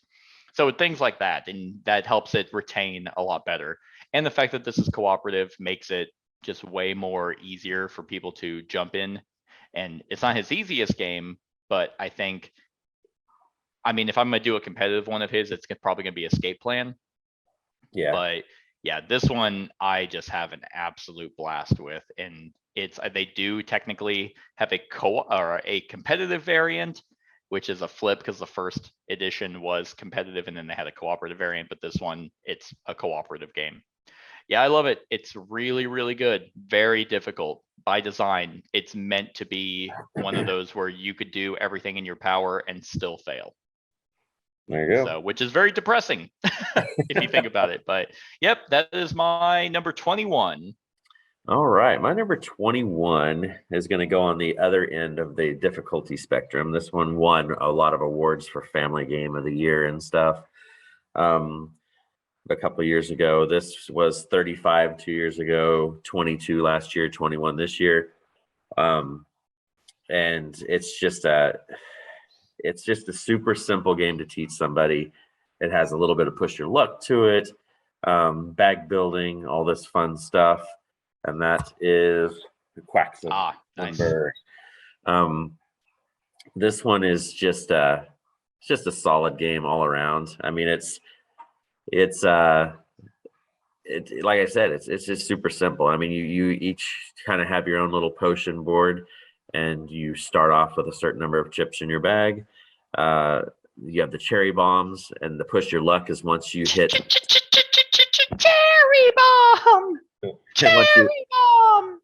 So things like that, and that helps it retain a lot better. And the fact that this is cooperative makes it just way more easier for people to jump in. And it's not his easiest game, but I think, I mean, if I'm gonna do a competitive one of his, it's probably gonna be Escape Plan. Yeah. But yeah, this one I just have an absolute blast with, and they do technically have a competitive variant, which is a flip because the first edition was competitive and then they had a cooperative variant, but this one, it's a cooperative game. Yeah, I love it. It's really, really good. Very difficult by design. It's meant to be one of those where you could do everything in your power and still fail. There you go. So, which is very depressing if you think about it. But yep, that is my number 21. All right, my number 21 is going to go on the other end of the difficulty spectrum. This one won a lot of awards for Family Game of the Year and stuff. A couple of years ago, this was 35 2 years ago, 22 last year, 21 this year. And it's just a super simple game to teach somebody. It has a little bit of push your luck to it, bag building, all this fun stuff. And that is the Quacks of Number. Nice. This one is just a solid game all around. I mean, it's like I said, it's just super simple. I mean, you each kind of have your own little potion board, and you start off with a certain number of chips in your bag. You have the cherry bombs, and the push your luck is once you hit cherry bomb. And once you Cherry bomb.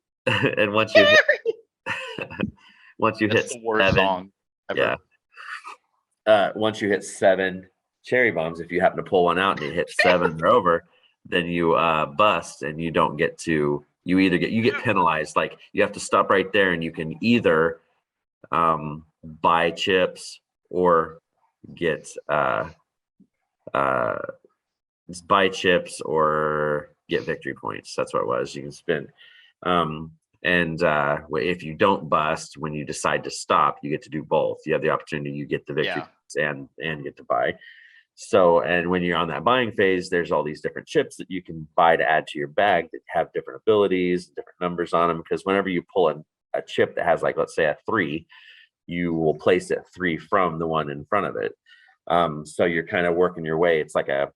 and once you hit once you That's hit the worst 7, song ever. once you hit 7 cherry bombs, if you happen to pull one out and you hit 7 or over, then you bust and you don't get to. You get penalized. Like you have to stop right there, and you can either buy chips or get buy chips or get victory points. That's what it was. You can spend. If you don't bust, when you decide to stop, you get to do both. You have the opportunity, you get the victory points and get to buy. So, and when you're on that buying phase, there's all these different chips that you can buy to add to your bag that have different abilities, different numbers on them. Because whenever you pull a chip that has, like, let's say a 3, you will place it 3 from the one in front of it. So you're kind of working your way. It's like a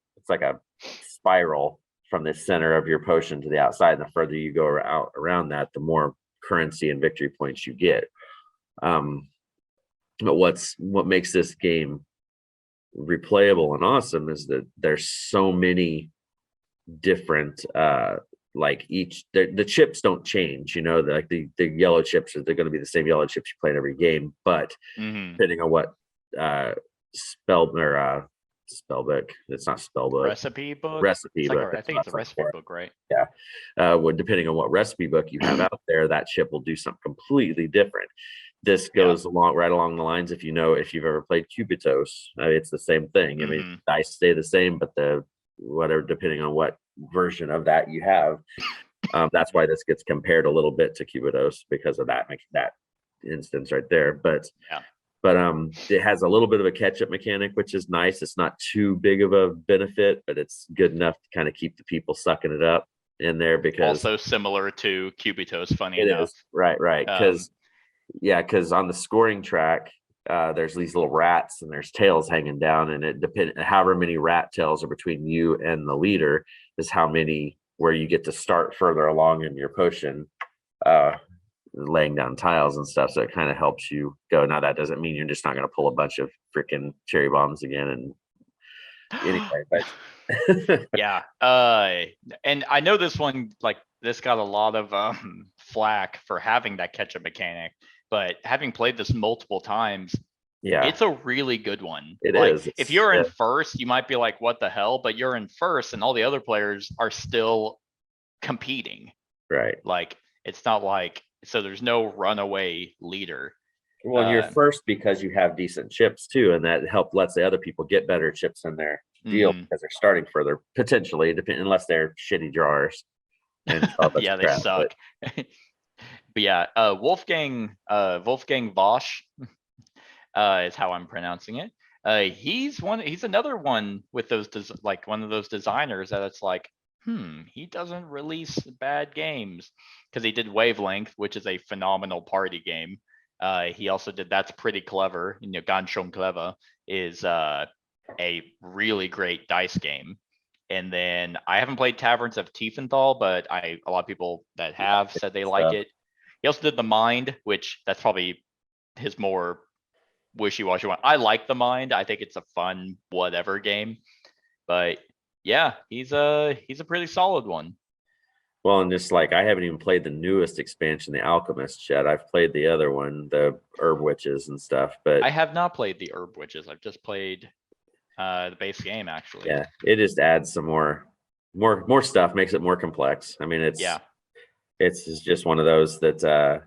spiral from the center of your potion to the outside. And the further you go around that, the more currency and victory points you get. But what makes this game replayable and awesome is that there's so many different the chips don't change, like the yellow chips they're going to be the same yellow chips you play in every game, but depending on what spellbook, it's not spellbook, Recipe book. Recipe book. I think it's a recipe book, right? Depending on what recipe book you have out there, that chip will do something completely different. This goes right along the lines. If you've ever played Cubitos, it's the same thing. I mean, dice stay the same, but depending on what version of that you have, that's why this gets compared a little bit to Cubitos because of that instance right there. But it has a little bit of a catch-up mechanic, which is nice. It's not too big of a benefit, but it's good enough to kind of keep the people sucking it up in there. Because also similar to Cubitos, funny it enough. is. Right. Because on the scoring track, there's these little rats and there's tails hanging down, and it depends. However many rat tails are between you and the leader is how many where you get to start further along in your potion, laying down tiles and stuff. So it kind of helps you go. Now that doesn't mean you're just not going to pull a bunch of freaking cherry bombs again. And anyway, but yeah. And I know this one, like this got a lot of flack for having that catch-up mechanic. But having played this multiple times, it's a really good one. It is. If you're in first, you might be like, what the hell? But you're in first and all the other players are still competing. Right. Like, it's not like, so there's no runaway leader. Well, you're first because you have decent chips too. And that lets the other people get better chips in their deal because they're starting further, potentially, unless they're shitty drawers. And yeah, they suck. But yeah, Wolfgang Vosch is how I'm pronouncing it. He's another one with those one of those designers that it's like, he doesn't release bad games, because he did Wavelength, which is a phenomenal party game. He also did That's Pretty Clever. Ganz schön clever is a really great dice game. And then I haven't played Taverns of Tiefenthal, but a lot of people that have said they like it. He also did The Mind, which that's probably his more wishy-washy one. I like The Mind. I think it's a fun whatever game. But yeah, he's a pretty solid one. Well, and just like I haven't even played the newest expansion, the Alchemist, yet. I've played the other one, the Herb Witches and stuff. But I have not played the Herb Witches. I've just played the base game, actually. Yeah, it just adds some more stuff, makes it more complex. I mean, it's just one of those that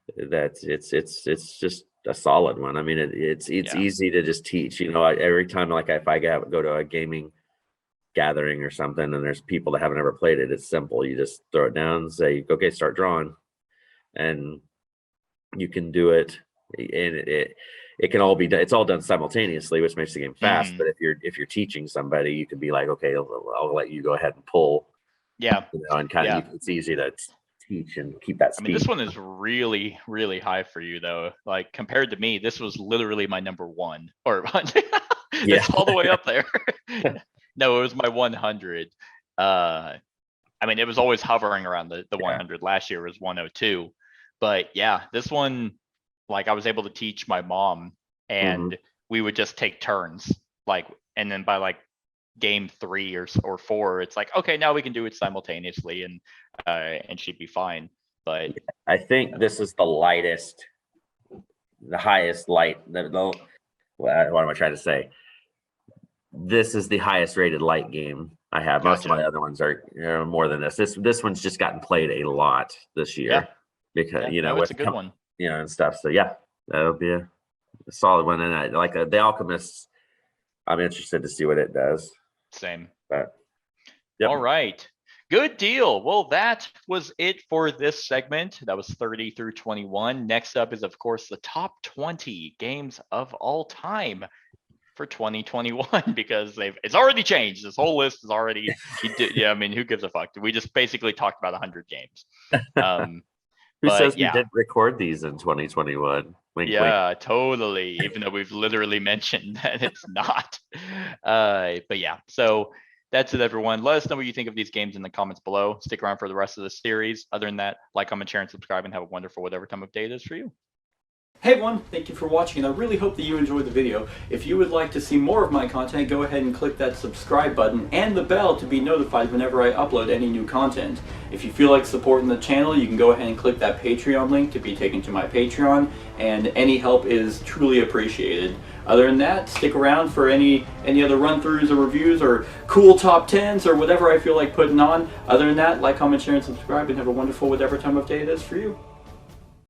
it's just a solid one. I mean, it's easy to just teach. Every time, like if I go to a gaming gathering or something, and there's people that haven't ever played it, it's simple. You just throw it down and say, "Okay, start drawing," and you can do it. And it can all be done. It's all done simultaneously, which makes the game fast. But if you're teaching somebody, you could be like, okay, I'll let you go ahead and pull. Yeah. And kind of it's easy to teach and keep that speed. I mean, this one is really, really high for you though. Like compared to me, this was literally my number 1. Or it's all the way up there. No, it was my 100. I mean, it was always hovering around the 100. Last year was 102. But yeah, this one, like I was able to teach my mom, and we would just take turns, and then by game 3 or 4, it's like, okay, now we can do it simultaneously, and she'd be fine. But I think this is the highest light. What am I trying to say? This is the highest rated light game I have. Most of my other ones are more than this. This one's just gotten played a lot this year because it's a good one. And stuff. So yeah, that'll be a solid one. And I like the Alchemist. I'm interested to see what it does. Same. But yep. All right. Good deal. Well, that was it for this segment. That was 30 through 21. Next up is, of course, the top 20 games of all time for 2021, because it's already changed. This whole list is already, I mean, who gives a fuck? We just basically talked about 100 games. Who says we didn't record these in 2021? Wink, wink. Totally. Even though we've literally mentioned that it's not. But yeah, so that's it, everyone. Let us know what you think of these games in the comments below. Stick around for the rest of the series. Other than that, like, comment, share, and subscribe, and have a wonderful whatever time of day it is for you. Hey everyone, thank you for watching, and I really hope that you enjoyed the video. If you would like to see more of my content, go ahead and click that subscribe button and the bell to be notified whenever I upload any new content. If you feel like supporting the channel, you can go ahead and click that Patreon link to be taken to my Patreon, and any help is truly appreciated. Other than that, stick around for any other run-throughs or reviews or cool top 10s or whatever I feel like putting on. Other than that, like, comment, share, and subscribe, and have a wonderful whatever time of day it is for you.